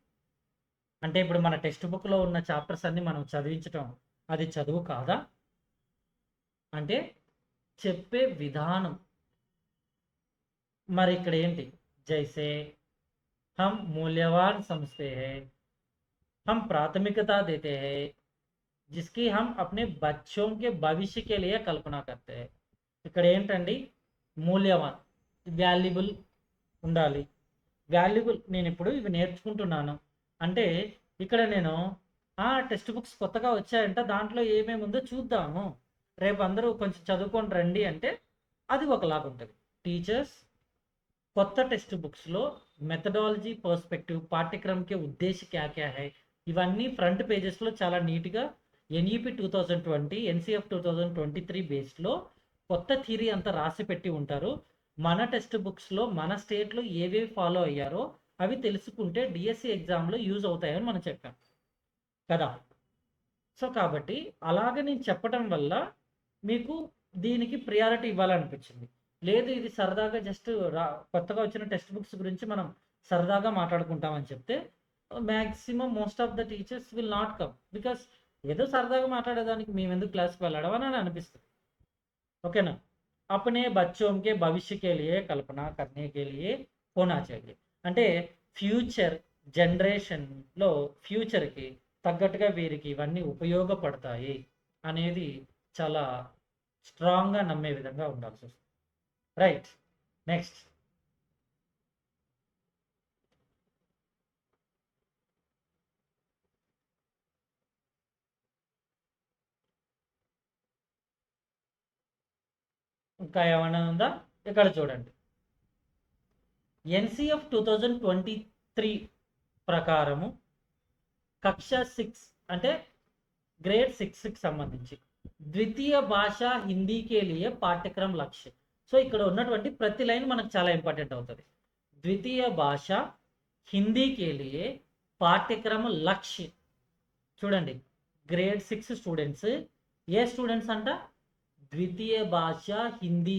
అంటే ఇప్పుడు మన టెక్స్ట్ బుక్లో ఉన్న చాప్టర్స్ అన్ని మనం చదివించటం అది చదువు కాదా? అంటే చెప్పే విధానం. మరి ఇక్కడ ఏంటి? జైసే హమ్ మూల్యవాన్ సమझते हैं, हम प्राथमिकता देते हैं, जिसकी हम अपने बच्चों के भविष्य के लिए कल्पना करते हैं. ఇక్కడ ఏంటండి? మూల్యవాన్, వాల్యుబుల్ ఉండాలి. వాల్యుబుల్, నేను ఇప్పుడు ఇవి నేర్చుకుంటున్నాను అంటే ఇక్కడ నేను టెక్స్ట్ బుక్స్ కొత్తగా వచ్చాయంట, దాంట్లో ఏమేమి ఉందో చూద్దాము, రేపు అందరూ కొంచెం చదువుకొని రండి అంటే అది ఒకలాగా ఉంటుంది. టీచర్స్ కొత్త టెక్స్ట్ బుక్స్లో మెథడాలజీ పర్స్పెక్టివ్, పాఠ్యక్రమకే ఉద్దేశ క్యా క్యా హై, ఇవన్నీ ఫ్రంట్ పేజెస్లో చాలా నీట్గా ఎన్ఈపి 2020 ఎన్సిఎఫ్ 2023 బేస్లో కొత్త థియరీ అంతా రాసి పెట్టి ఉంటారు. మన టెక్స్ట్ బుక్స్లో మన స్టేట్లో ఏవేవి ఫాలో అయ్యారో అవి తెలుసుకుంటే డిఎస్సి ఎగ్జామ్లో యూజ్ అవుతాయని మనం చెప్పాం కదా. సో కాబట్టి అలాగే నేను చెప్పడం వల్ల మీకు దీనికి ప్రియారిటీ ఇవ్వాలనిపించింది. లేదు ఇది సరదాగా జస్ట్ కొత్తగా వచ్చిన టెక్స్ట్ బుక్స్ గురించి మనం సరదాగా మాట్లాడుకుంటామని చెప్తే maximum most of the teachers will not come, because ఏదో సరదాగా మాట్లాడేదానికి మేము ఎందుకు క్లాస్కి వెళ్ళడం అని అనిపిస్తుంది. ఓకేనా? अपने बच्चों के भविष्य के लिए कल्पना करने के लिए होना चाहिए. అంటే ఫ్యూచర్ జనరేషన్లో ఫ్యూచర్కి తగ్గట్టుగా వీరికి ఇవన్నీ ఉపయోగపడతాయి అనేది చాలా స్ట్రాంగ్గా నమ్మే విధంగా ఉండాల్సి వస్తుంది. రైట్, నెక్స్ట్ ఇంకా ఏమైనా ఉందా? ఇక్కడ చూడండి, ఎన్సిఎఫ్ 2023 ప్రకారము కక్ష 6 అంటే గ్రేడ్ 6కి సంబంధించి ద్వితీయ భాష హిందీకే లియే పాఠ్యక్రమ లక్ష్యం. సో ఇక్కడ ఉన్నటువంటి ప్రతి లైన్ మనకు చాలా ఇంపార్టెంట్ అవుతుంది. ద్వితీయ భాష హిందీకే లియే పాఠ్యక్రమ లక్ష్యం. చూడండి, గ్రేడ్ 6 స్టూడెంట్స్, ఏ స్టూడెంట్స్ అంట? ద్వితీయ భాష హిందీ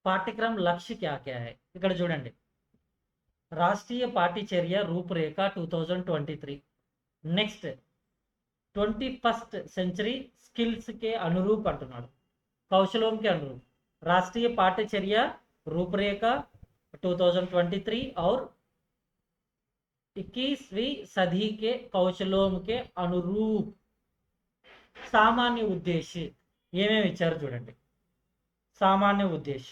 పాఠ్యక్రమ లక్ష్య క్యా క్యా హై. ఇక్కడ చూడండి, రాష్ట్రీయ పాఠ్యచర్య రూపురేఖ 2023, నెక్స్ట్ 21st సెంచరీ స్కిల్స్ కే అనురూప్ అంటున్నాడు, కౌశలం కే అనురూప్. రాష్ట్రీయ పాఠ్యచర్య రూపురేఖ 2023 और 21वीं सदी के कौशलों के अनुरूप सामान्य उद्देश्य ఏమేమి ఇచ్చారు చూడండి. सामान्य उद्देश्य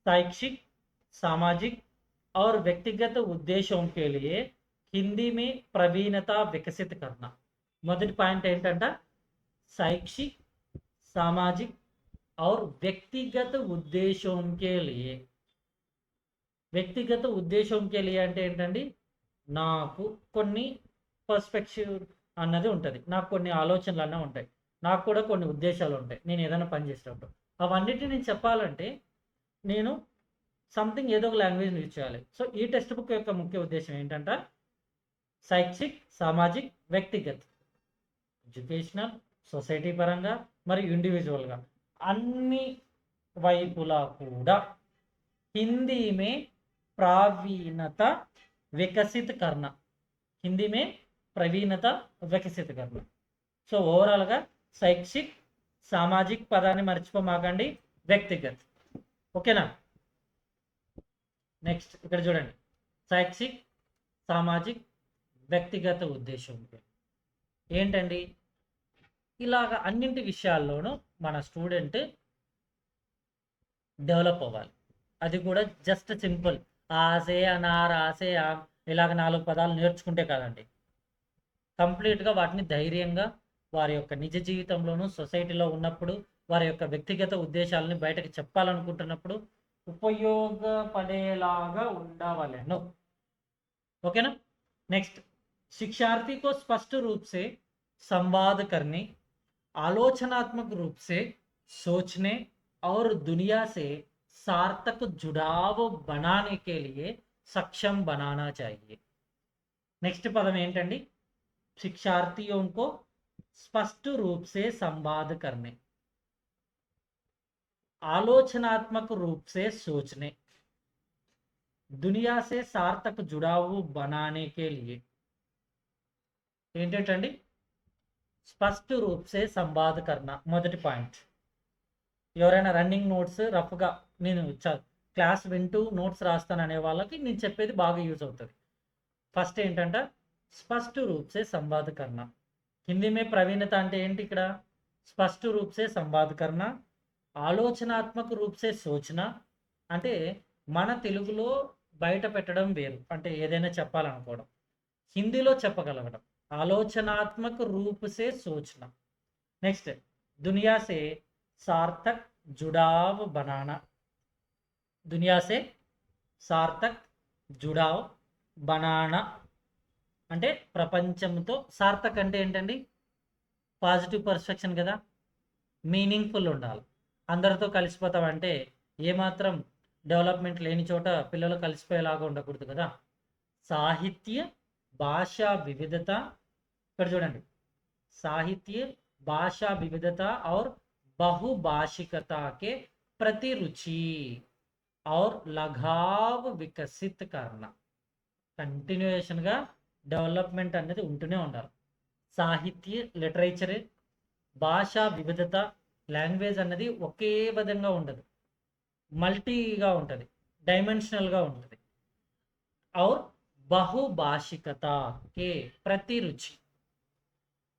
शैक्षिक, सामाजिक और व्यक्तिगत उद्देश्यों के लिए हिंदी में प्रवीणता विकसित करना. మొదటి పాయింట్ ఏంటంట? शैक्षिक, सामाजिक और व्यक्तिगत उद्देश्यों के लिए. వ్యక్తిగత ఉద్దేశం కే లియే అంటే ఏంటండి? నాకు కొన్ని పర్స్పెక్టివ్ అన్నది ఉంటుంది, నాకు కొన్ని ఆలోచనలు అన్నీ ఉంటాయి, నాకు కూడా కొన్ని ఉద్దేశాలు ఉంటాయి నేను ఏదైనా పని చేసేటప్పుడు. అవన్నిటిని నేను చెప్పాలంటే నేను సంథింగ్ ఏదో ఒక లాంగ్వేజ్ యూజ్ చేయాలి. సో ఈ టెక్స్ట్ బుక్ యొక్క ముఖ్య ఉద్దేశం ఏంటంటే శైక్షిక్, సామాజిక్, వ్యక్తిగత్, ఎడ్యుకేషనల్, సొసైటీ పరంగా మరియు ఇండివిజువల్గా అన్ని వైపులా కూడా హిందీ మే ప్రావీణత వికసిత్ కర్ణ, హిందీ మే ప్రవీణత వికసిత్ కర్ణ. సో ఓవరాల్గా शैक्षिक, సామాజిక్ పదాన్ని మర్చిపోమాకండి, వ్యక్తిగత్. ఓకేనా? నెక్స్ట్ ఇక్కడ చూడండి, శైక్షిక్, సామాజిక్, వ్యక్తిగత ఉద్దేశం. ఏంటండి? ఇలాగ అన్నింటి విషయాల్లోనూ మన స్టూడెంట్ డెవలప్ అవ్వాలి. అది కూడా జస్ట్ సింపుల్ ఆసే అనార్ ఆసే ఇలాగ 4 పదాలు నేర్చుకుంటే కాదండి. కంప్లీట్గా వాటిని ధైర్యంగా వారి యొక్క నిజ జీవితంలోనూ, సొసైటీలో ఉన్నప్పుడు, వారి యొక్క వ్యక్తిగత ఉద్దేశాలని బయటకు చెప్పాలనుకుంటున్నప్పుడు ఉపయోగపడేలాగా ఉండవలెను. ओके ना? नेक्स्ट, शिक्षार्थी को स्पष्ट रूप से संवाद करने, आलोचनात्मक रूप से सोचने और दुनिया से सार्थक जुड़ाव बनाने के लिए सक्षम बनाना चाहिए. नेक्स्ट पदम ఏంటండి? शिक्षार्थियों को स्पष्ट रूप से संवाद करने, आलोचनात्मक रूप से सोचने, दुनिया से सार्थक जुड़ाव बनाने के लिए ఏంటండి? స్పష్ట రూప్ సే సంవాద్ కర్నా. మొదటి పాయింట్. ఎవరైనా రన్నింగ్ నోట్స్ రఫ్గా నేను క్లాస్ వింటూ నోట్స్ రాస్తాను అనే వాళ్ళకి నేను చెప్పేది బాగా యూజ్ అవుతుంది. ఫస్ట్ ఏంటంటే స్పష్ట రూప్ సే సంవాద్ కర్నా. హిందీ మే ప్రవీణత అంటే ఏంటి? ఇక్కడ స్పష్ట రూప్ సే సంవాద్ కర్నా, ఆలోచనాత్మక రూప్ సే సోచన. అంటే మన తెలుగులో బయట పెట్టడం వేరు, అంటే ఏదైనా చెప్పాలనుకోవడం. హిందీలో చెప్పగలగడం, ఆలోచనాత్మక రూప్ సే సోచన. నెక్స్ట్, దునియా సే సార్థక్ జుడావ్ బనానా. దునియా సే సార్థక్ జుడావ్ బనానా అంటే ప్రపంచంతో. సార్థక్ అంటే ఏంటండి? పాజిటివ్ పర్స్పెక్షన్ కదా, మీనింగ్ఫుల్ ఉండాలి. అందరితో కలిసిపోతామంటే ఏమాత్రం డెవలప్మెంట్ లేని చోట పిల్లలు కలిసిపోయేలాగా ఉండకూడదు కదా. సాహిత్య భాషా వివిధత. ఇక్కడ చూడండి, సాహిత్య భాషా వివిధత और बहुभाषिकता के प्रति रुचि और लगाव विकसित करना. కంటిన్యూయేషన్గా డెవలప్మెంట్ అనేది ఉంటూనే ఉండాలి. సాహిత్య లిటరేచర్, భాషా వివిధత, లాంగ్వేజ్ అన్నది ఒకే విధంగా ఉండదు, మల్టీగా ఉంటుంది, డైమెన్షనల్గా ఉంటుంది. और बहुभाषिकता के प्रति रुचि,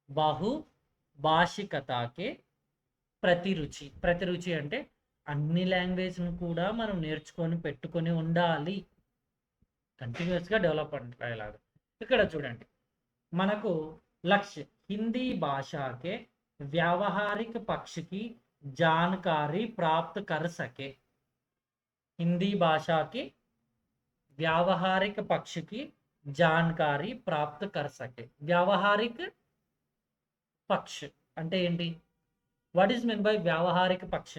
बहुभाषिकता के ప్రతి రుచి. ప్రతి రుచి అంటే అన్ని లాంగ్వేజ్ను కూడా మనం నేర్చుకొని పెట్టుకొని ఉండాలి, కంటిన్యూస్గా డెవలప్మెంట్ అయ్యేలాగా. ఇక్కడ చూడండి, మనకు లక్ష్య హిందీ భాషాకే व्यावहारिक पक्ष की जानकारी प्राप्त कर सके. हिंदी भाषा की व्यावहारिक पक्ष की जानकारी प्राप्त कर सके. व्यावहारिक पक्ष అంటే ఏంటి? వాట్ ఈస్ మీన్ బై వ్యావహారిక పక్ష?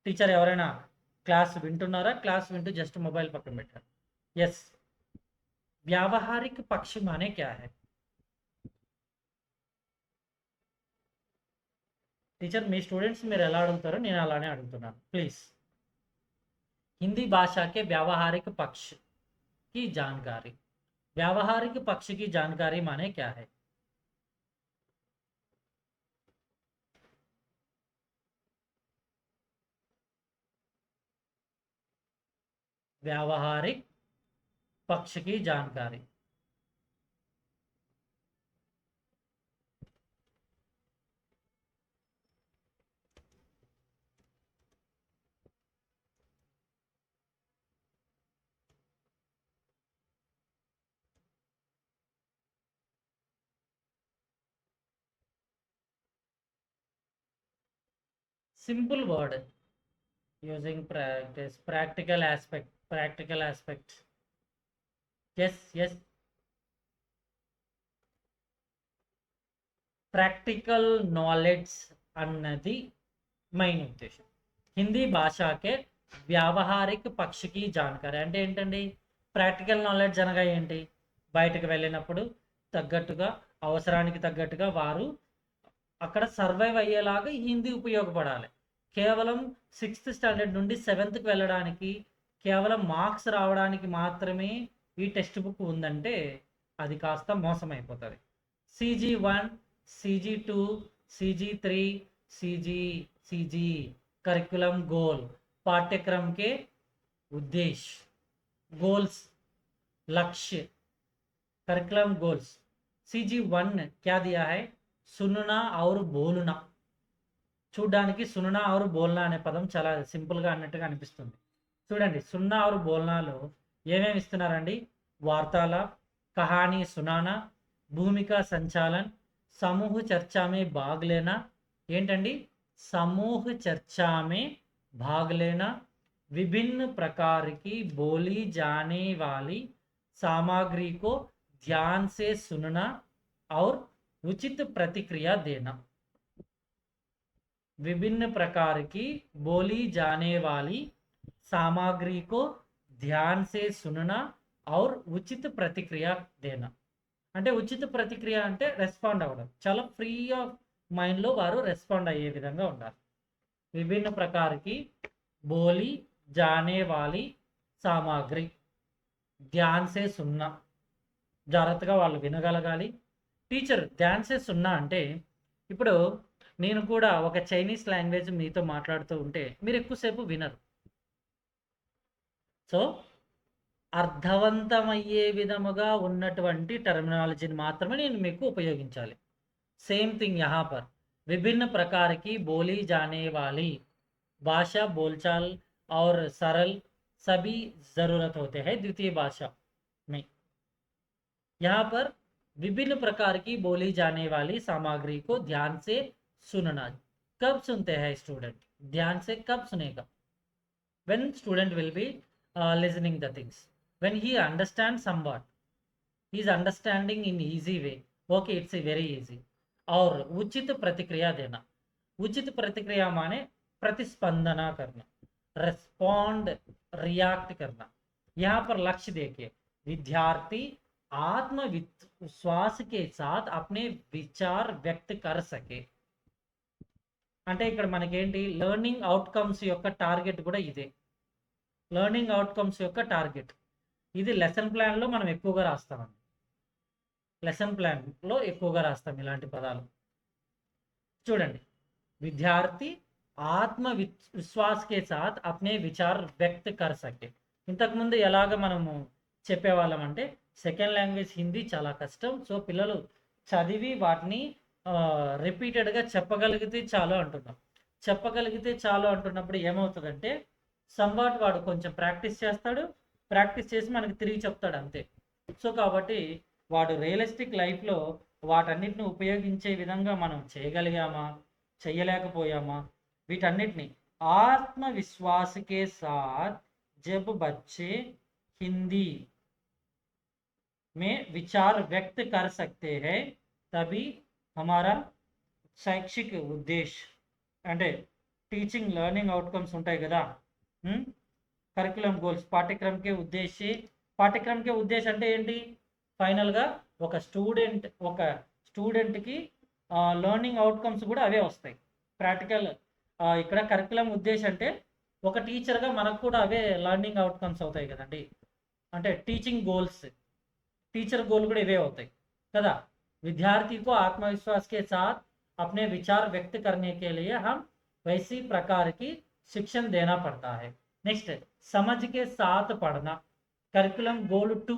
టీచర్ ఎవరైనా క్లాస్ వింటున్నారా? క్లాస్ వింటూ జస్ట్ మొబైల్ పక్కన పెట్టారు. ఎస్, వ్యావహారిక పక్ష మానే క్యా హై? టీచర్ మీ స్టూడెంట్స్ మీరు ఎలా అడుగుతారో నేను అలానే అడుగుతున్నాను, ప్లీజ్. हिंदी भाषा के व्यावहारिक पक्ष की जानकारी. व्यावहारिक पक्ष की जानकारी माने क्या है? व्यावहारिक पक्ष की जानकारी. simple word using practice, practical aspect. Yes, practical knowledge అన్నది మెయిన్ ఉద్దేశం. హిందీ భాషకే వ్యావహారిక పక్షకి జానకారి అంటే ఏంటండి? ప్రాక్టికల్ నాలెడ్జ్ అనగా ఏంటి? బయటకు వెళ్ళినప్పుడు తగ్గట్టుగా, అవసరానికి తగ్గట్టుగా వారు అక్కడ సర్వైవ్ అయ్యేలాగా హిందీ ఉపయోగపడాలి. కేవలం 6th స్టాండర్డ్ నుండి 7th వెళ్ళడానికి, కేవలం మార్క్స్ రావడానికి మాత్రమే ఈ టెక్స్ట్ బుక్ ఉందంటే అది కాస్త మోసం అయిపోతుంది. CG1, CG2, CG3, CG CG curriculum गोल, पाठ्यक्रम के उद्देश्य, गोल्स लक्ष्य, करिकुलम गोल्स। CG1 क्या दिया है? सुनना और बोलना। చూడ్డానికి సున్నా ఆరు బోల్నా అనే పదం చాలా సింపుల్గా అన్నట్టుగా అనిపిస్తుంది. చూడండి, సున్నా ఆరు బోల్నాలో ఏమేమి ఇస్తున్నారండి? వార్తాలాప్, కహానీ సునానా, భూమికా సంచాలన్, సమూహ చర్చా మే భాగ్ లేనా. ఏంటండి? సమూహ చర్చా మే భాగ్ లేనా, विभिन्न प्रकार की बोली जाने वाली सामग्री को ध्यान से सुनना और उचित प्रतिक्रिया देना। विभिन्न प्रकार की बोली जाने वाली सामग्री को ध्यान से सुनना और उचित प्रतिक्रिया देना। అంటే ఉచిత ప్రతిక్రియ అంటే రెస్పాండ్ అవ్వడం, చాలా ఫ్రీ ఆఫ్ మైండ్లో వారు రెస్పాండ్ అయ్యే విధంగా ఉండాలి. విభిన్న ప్రకారకి బోలి జానే వాలి సామాగ్రి, ధ్యాన్ సే సున్నా, జాగ్రత్తగా వాళ్ళు వినగలగాలి. టీచర్ ధ్యాన్ సే సున్నా అంటే, ఇప్పుడు నేను కూడా ఒక చైనీస్ లాంగ్వేజ్ మీతో మాట్లాడుతూ ఉంటే మీరు ఎక్కువసేపు వినరు. సో అర్థవంతమయ్యే విధముగా ఉన్నటువంటి టర్మినాలజీని మాత్రమే నేను మీకు ఉపయోగించాలి. సేమ్ థింగ్ यहाँ पर विभिन्न प्रकार की बोली जाने वाली भाषा, बोलचाल और सरल सभी जरूरत होते हैं द्वितीय भाषा में। यहाँ पर विभिन्न प्रकार की बोली जाने वाली सामग्री को ध्यान से सुनना। कब सुनते हैं स्टूडेंट? ध्यान से कब सुनेगा? when student will be listening the things, when he understands somewhat, he is understanding in easy way, okay, it's a very easy. और उचित प्रतिक्रिया देना, उचित प्रतिक्रिया माने प्रतिस्पंदना करना, रेस्पॉन्ड, रिएक्ट करना। यहाँ पर लक्ष्य देखिए, विद्यार्थी आत्मविश्वास के साथ अपने विचार व्यक्त कर सके। అంటే ఇక్కడ మనకేంటి, లెర్నింగ్ అవుట్కమ్స్ యొక్క టార్గెట్ కూడా ఇదే. లెర్నింగ్ అవుట్కమ్స్ యొక్క టార్గెట్ ఇది లెసన్ ప్లాన్లో మనం ఎక్కువగా రాస్తామండి. లెసన్ ప్లాన్లో ఎక్కువగా రాస్తాం ఇలాంటి పదాలు. చూడండి, విద్యార్థి ఆత్మవిశ్వాస్ కే సాత్ అప్నే విచార్ వ్యక్త్ కర్ సకే. ఇంతకుముందు ఎలాగ మనము చెప్పేవాళ్ళం అంటే, సెకండ్ లాంగ్వేజ్ హిందీ చాలా కష్టం, సో పిల్లలు చదివి వాటిని రిపీటెడ్గా చెప్పగలిగితే చాలు అంటున్నాం. చెప్పగలిగితే చాలు అంటున్నప్పుడు ఏమవుతుందంటే, సంవాట్ వాడు కొంచెం ప్రాక్టీస్ చేస్తాడు, ప్రాక్టీస్ చేసి మనకి తిరిగి చెప్తాడు అంతే. సో కాబట్టి వాడు రియలిస్టిక్ లైఫ్లో వాటన్నిటిని ఉపయోగించే విధంగా మనం చేయగలిగామా, చెయ్యలేకపోయామా, వీటన్నిటిని ఆత్మవిశ్వాస్ కే సాత్ జబ్ బచ్చే హిందీ में विचार व्यक्त कर सकते हैं तभी हमारा शैक्षिक उद्देश्य అంటే టీచింగ్ లెర్నింగ్ అవుట్కమ్స్ ఉంటాయి కదా, కరికులం గోల్స్, పాఠ్యక్రమకే ఉద్దేశ్య. పాఠ్యక్రమకే ఉద్దేశం అంటే ఏంటి? ఫైనల్గా ఒక స్టూడెంట్కి లెర్నింగ్ అవుట్కమ్స్ కూడా అవే వస్తాయి. ప్రాక్టికల్ ఇక్కడ కరికులం ఉద్దేశం అంటే ఒక టీచర్గా మనకు కూడా అవే లెర్నింగ్ అవుట్కమ్స్ అవుతాయి కదండి. అంటే టీచింగ్ గోల్స్, टीचर गोल కూడా ఇవే అవుతాయి కదా. विद्यार्थी को आत्मविश्वास के साथ अपने विचार व्यक्त करने के लिए हम वैसी प्रकार की शिक्षण देना पड़ता है। नेक्स्ट, समझ के साथ पढ़ना, करिकुलम गोल 2,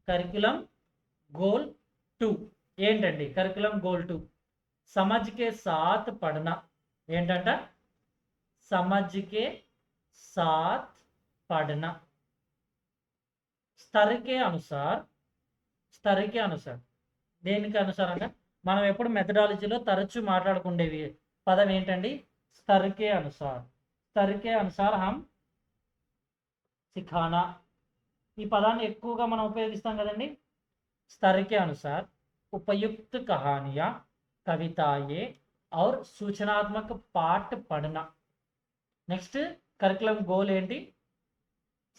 करिकुलम गोल 2 ఏంటండి? కరికులం గోల్ 2 समझ के साथ पढ़ना ఏంటంట? समझ के साथ पढ़ना, స్థరికే అనుసార్, స్థరికే అనుసార్. దేనికి అనుసారంగా? మనం ఎప్పుడు మెథడాలజీలో తరచూ మాట్లాడుకునేవి పదం ఏంటండి? స్థరికే అనుసార్. స్థరికే అనుసార్ హమ్ సిఖానా, ఈ పదాన్ని ఎక్కువగా మనం ఉపయోగిస్తాం కదండి. స్థరికే అనుసార్ ఉపయుక్త కహానియా, కవితాయే और सूचनात्मक पाठ पढ़ना. నెక్స్ట్ కరికులం గోల్ ఏంటి?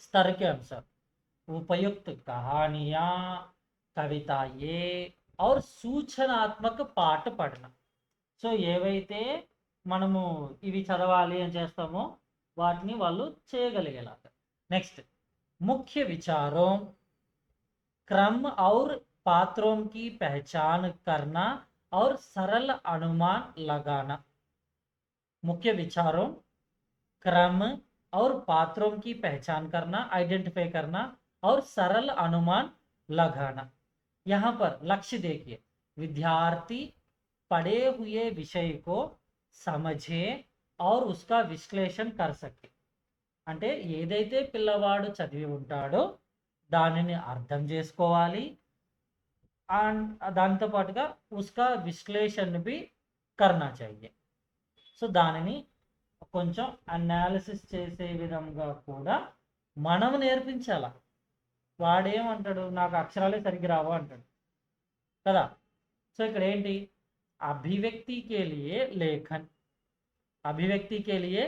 స్థరికే అనుసార్ उपयुक्त कहानियाँ, कविताएं और सूचनात्मक पाठ पढ़ना. సో ఏవైతే మనము ఇవి చదవాలి అని చేస్తామో వాటిని వాళ్ళు చేయగలిగేలాగా. నెక్స్ట్, मुख्य विचारों, क्रम और पात्रों की पहचान करना और सरल अनुमान लगाना, मुख्य विचारों, क्रम और पात्रों की पहचान करना, आइडेंटिफाई करना और सरल अनुमान लगाना। यहाँ पर लक्ष्य देखिए, विद्यार्थी पढ़े हुए विषय को समझे और उसका విశ్లేషణ कर सके, అంటే ఏదైతే పిల్లవాడు చదివి ఉంటాడో దానిని అర్థం చేసుకోవాలి, అండ్ దాంతో పాటుగా ఉస్కా విశ్లేషణ भी करना चाहिए। సో దానిని కొంచెం అనాలిసిస్ చేసే విధంగా కూడా మనం నేర్పించాల। వాడేమంటాడు, నాకు అక్షరాలే సరిగ్గా రావు అంటాడు కదా। సో ఇక్కడ ఏంటి, అభివ్యక్తి కే లియే లేఖన్, అభివ్యక్తి కే లియే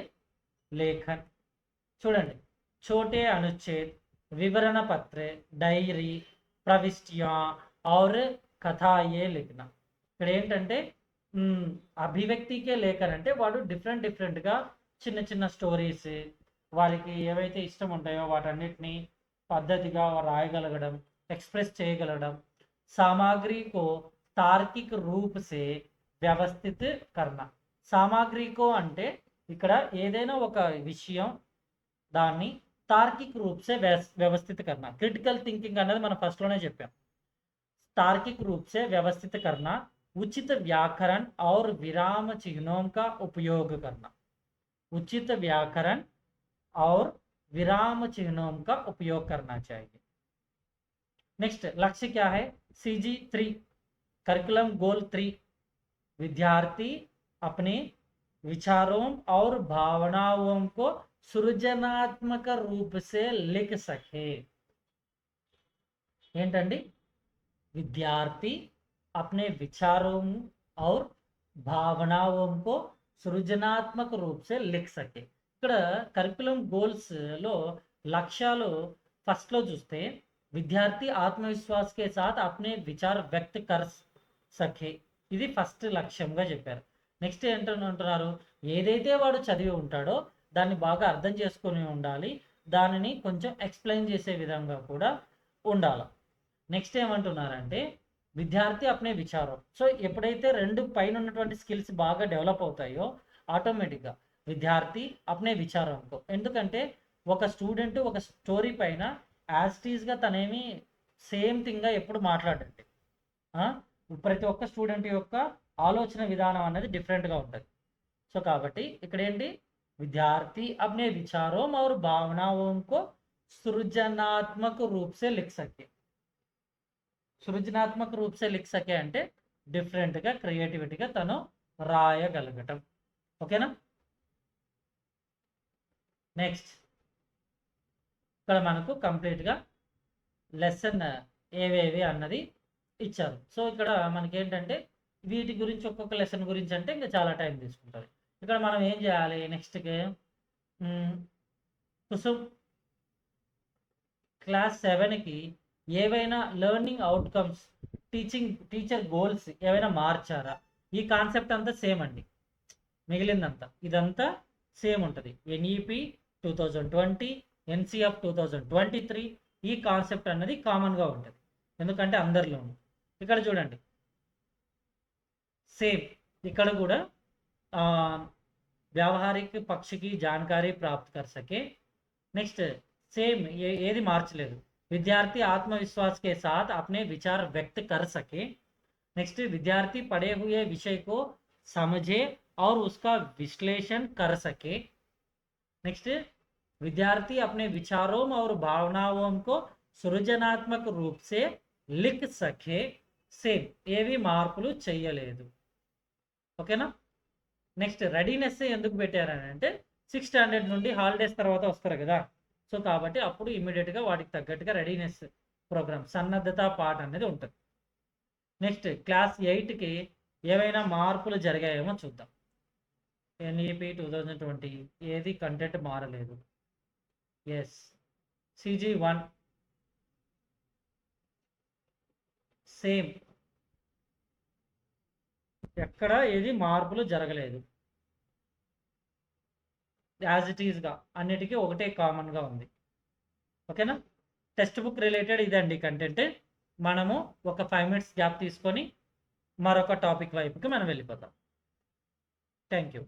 లేఖన్ చూడండి, छोटे अनुच्छेद, विवरण पत्र, डायरी, प्रविष्टियां और कथाये लिखना। ఇక్కడ ఏంటంటే అభివ్యక్తికే లేఖన్ అంటే వాడు డిఫరెంట్గా చిన్న చిన్న స్టోరీస్ వారికి ఏవైతే ఇష్టం ఉంటాయో వాటన్నిటిని పద్ధతిగా రాయగలగడం, एक्सप्रेस చేయగలగడం। सामग्री को तार्किक रूप से व्यवस्थित करना, सामग्री को అంటే ఇక్కడ ఏదైనా ఒక విషయం దాన్ని తార్కిక్ రూప్ సే వ్యवस्थित करना, క్రిటికల్ థింకింగ్ అనేది మనం ఫస్ట్ లోనే చెప్పాం। तार्किक रूप से व्यवस्थित करना, उचित व्याकरण और विराम चिन्हों का उपयोग करना, उचित व्याकरण और विराम चिन्हों का उपयोग करना चाहिए। नेक्स्ट लक्ष्य क्या है, CG 3 करिकुलम गोल 3, विद्यार्थी अपने विचारों और भावनाओं को सृजनात्मक रूप से लिख सके। ఏంటండి, विद्यार्थी अपने विचारों और भावनाओं को सृजनात्मक रूप से लिख सके। ఇక్కడ కరికులం గోల్స్ లో లక్ష్యాలు ఫస్ట్ లో చూస్తే విద్యార్థి ఆత్మవిశ్వాస్ కే సాత్ అప్నే విచార్ వ్యక్త కర్ సకే, ఇది ఫస్ట్ లక్ష్యంగా చెప్పారు। నెక్స్ట్ ఏంటంటున్నారు, ఏదైతే వాడు చదివి ఉంటాడో దాన్ని బాగా అర్థం చేసుకొని ఉండాలి, దానిని కొంచెం ఎక్స్ప్లెయిన్ చేసే విధంగా కూడా ఉండాలి। నెక్స్ట్ ఏమంటున్నారంటే విద్యార్థి అప్నే విచారం, సో ఎప్పుడైతే రెండు పైన ఉన్నటువంటి స్కిల్స్ బాగా డెవలప్ అవుతాయో ఆటోమేటిక్గా విద్యార్థి అప్నే విచారంకో, ఎందుకంటే ఒక స్టూడెంట్ ఒక స్టోరీ పైన యాజ్టీజ్గా తనేమి సేమ్ థింగ్గా ఎప్పుడు మాట్లాడండి, ప్రతి ఒక్క స్టూడెంట్ యొక్క ఆలోచన విధానం అనేది డిఫరెంట్గా ఉంటుంది। సో కాబట్టి ఇక్కడ ఏంటి, विद्यार्थी अपने विचारों और भावनाओं को सृजनात्मक रूप से लिख सके, సృజనాత్మక రూప్ సే లిఖ్ సకే అంటే డిఫరెంట్గా క్రియేటివిటీగా తను రాయగలగటం। ఓకేనా। నెక్స్ట్ ఇక్కడ మనకు కంప్లీట్గా లెసన్ ఏవేవి అన్నది ఇచ్చారు। సో ఇక్కడ మనకేంటంటే వీటి గురించి ఒక్కొక్క లెసన్ గురించి అంటే ఇంకా చాలా టైం తీసుకుంటుంది। ఇక్కడ మనం ఏం చేయాలి, నెక్స్ట్కి కుసుమ్ క్లాస్ 7కి ఏవైనా లెర్నింగ్ అవుట్కమ్స్, టీచర్ గోల్స్ ఏవైనా మార్చారా, ఈ కాన్సెప్ట్ అంతా సేమ్ అండి, మిగిలిందంతా ఇదంతా సేమ్ ఉంటుంది। NEP 2020, NCF 2023 ఈ కాన్సెప్ట్ అన్నది కామన్గా ఉంటుంది, ఎందుకంటే అందరిలోనూ। ఇక్కడ చూడండి సేమ్, ఇక్కడ కూడా व्यावहारिक पक्ष की जानकारी प्राप्त कर सके। नेक्स्ट सेम ఏది మార్చలేదు, विद्यार्थी आत्मविश्वास के साथ अपने विचार व्यक्त कर सके। नेक्स्ट विद्यार्थी पढ़े हुए विषय को समझे और उसका विश्लेषण कर सके। नेक्स्ट विद्यार्थी अपने विचारों और भावनाओं को सृजनात्मक रूप से लिख सके। సేమ్ ఏవి మార్పులు చేయలేదు। ఓకేనా। నెక్స్ట్ రెడీనెస్ ఎందుకు పెట్టారని అంటే 6th స్టాండర్డ్ నుండి హాలిడేస్ తర్వాత వస్తారు కదా, సో కాబట్టి అప్పుడు ఇమీడియట్గా వాటికి తగ్గట్టుగా రెడీనెస్ ప్రోగ్రామ్ సన్నద్ధత పాఠ అనేది ఉంటుంది। నెక్స్ట్ క్లాస్ 8కి ఏవైనా మార్పులు జరిగాయేమో చూద్దాం। NEP 2020 ఏది కంటెంట్ మారలేదు, ఎస్। CG1 సేమ్, ఎక్కడ ఏది మార్పులు జరగలేదు, యాజ్ ఇట్ ఈస్గా అన్నిటికీ ఒకటే కామన్గా ఉంది। ఓకేనా। టెక్స్ట్ బుక్ రిలేటెడ్ ఇదండి కంటెంట్। మనము ఒక 5 minutes గ్యాప్ తీసుకొని మరొక టాపిక్ వైపుకి మనం వెళ్ళిపోతాం. Thank you.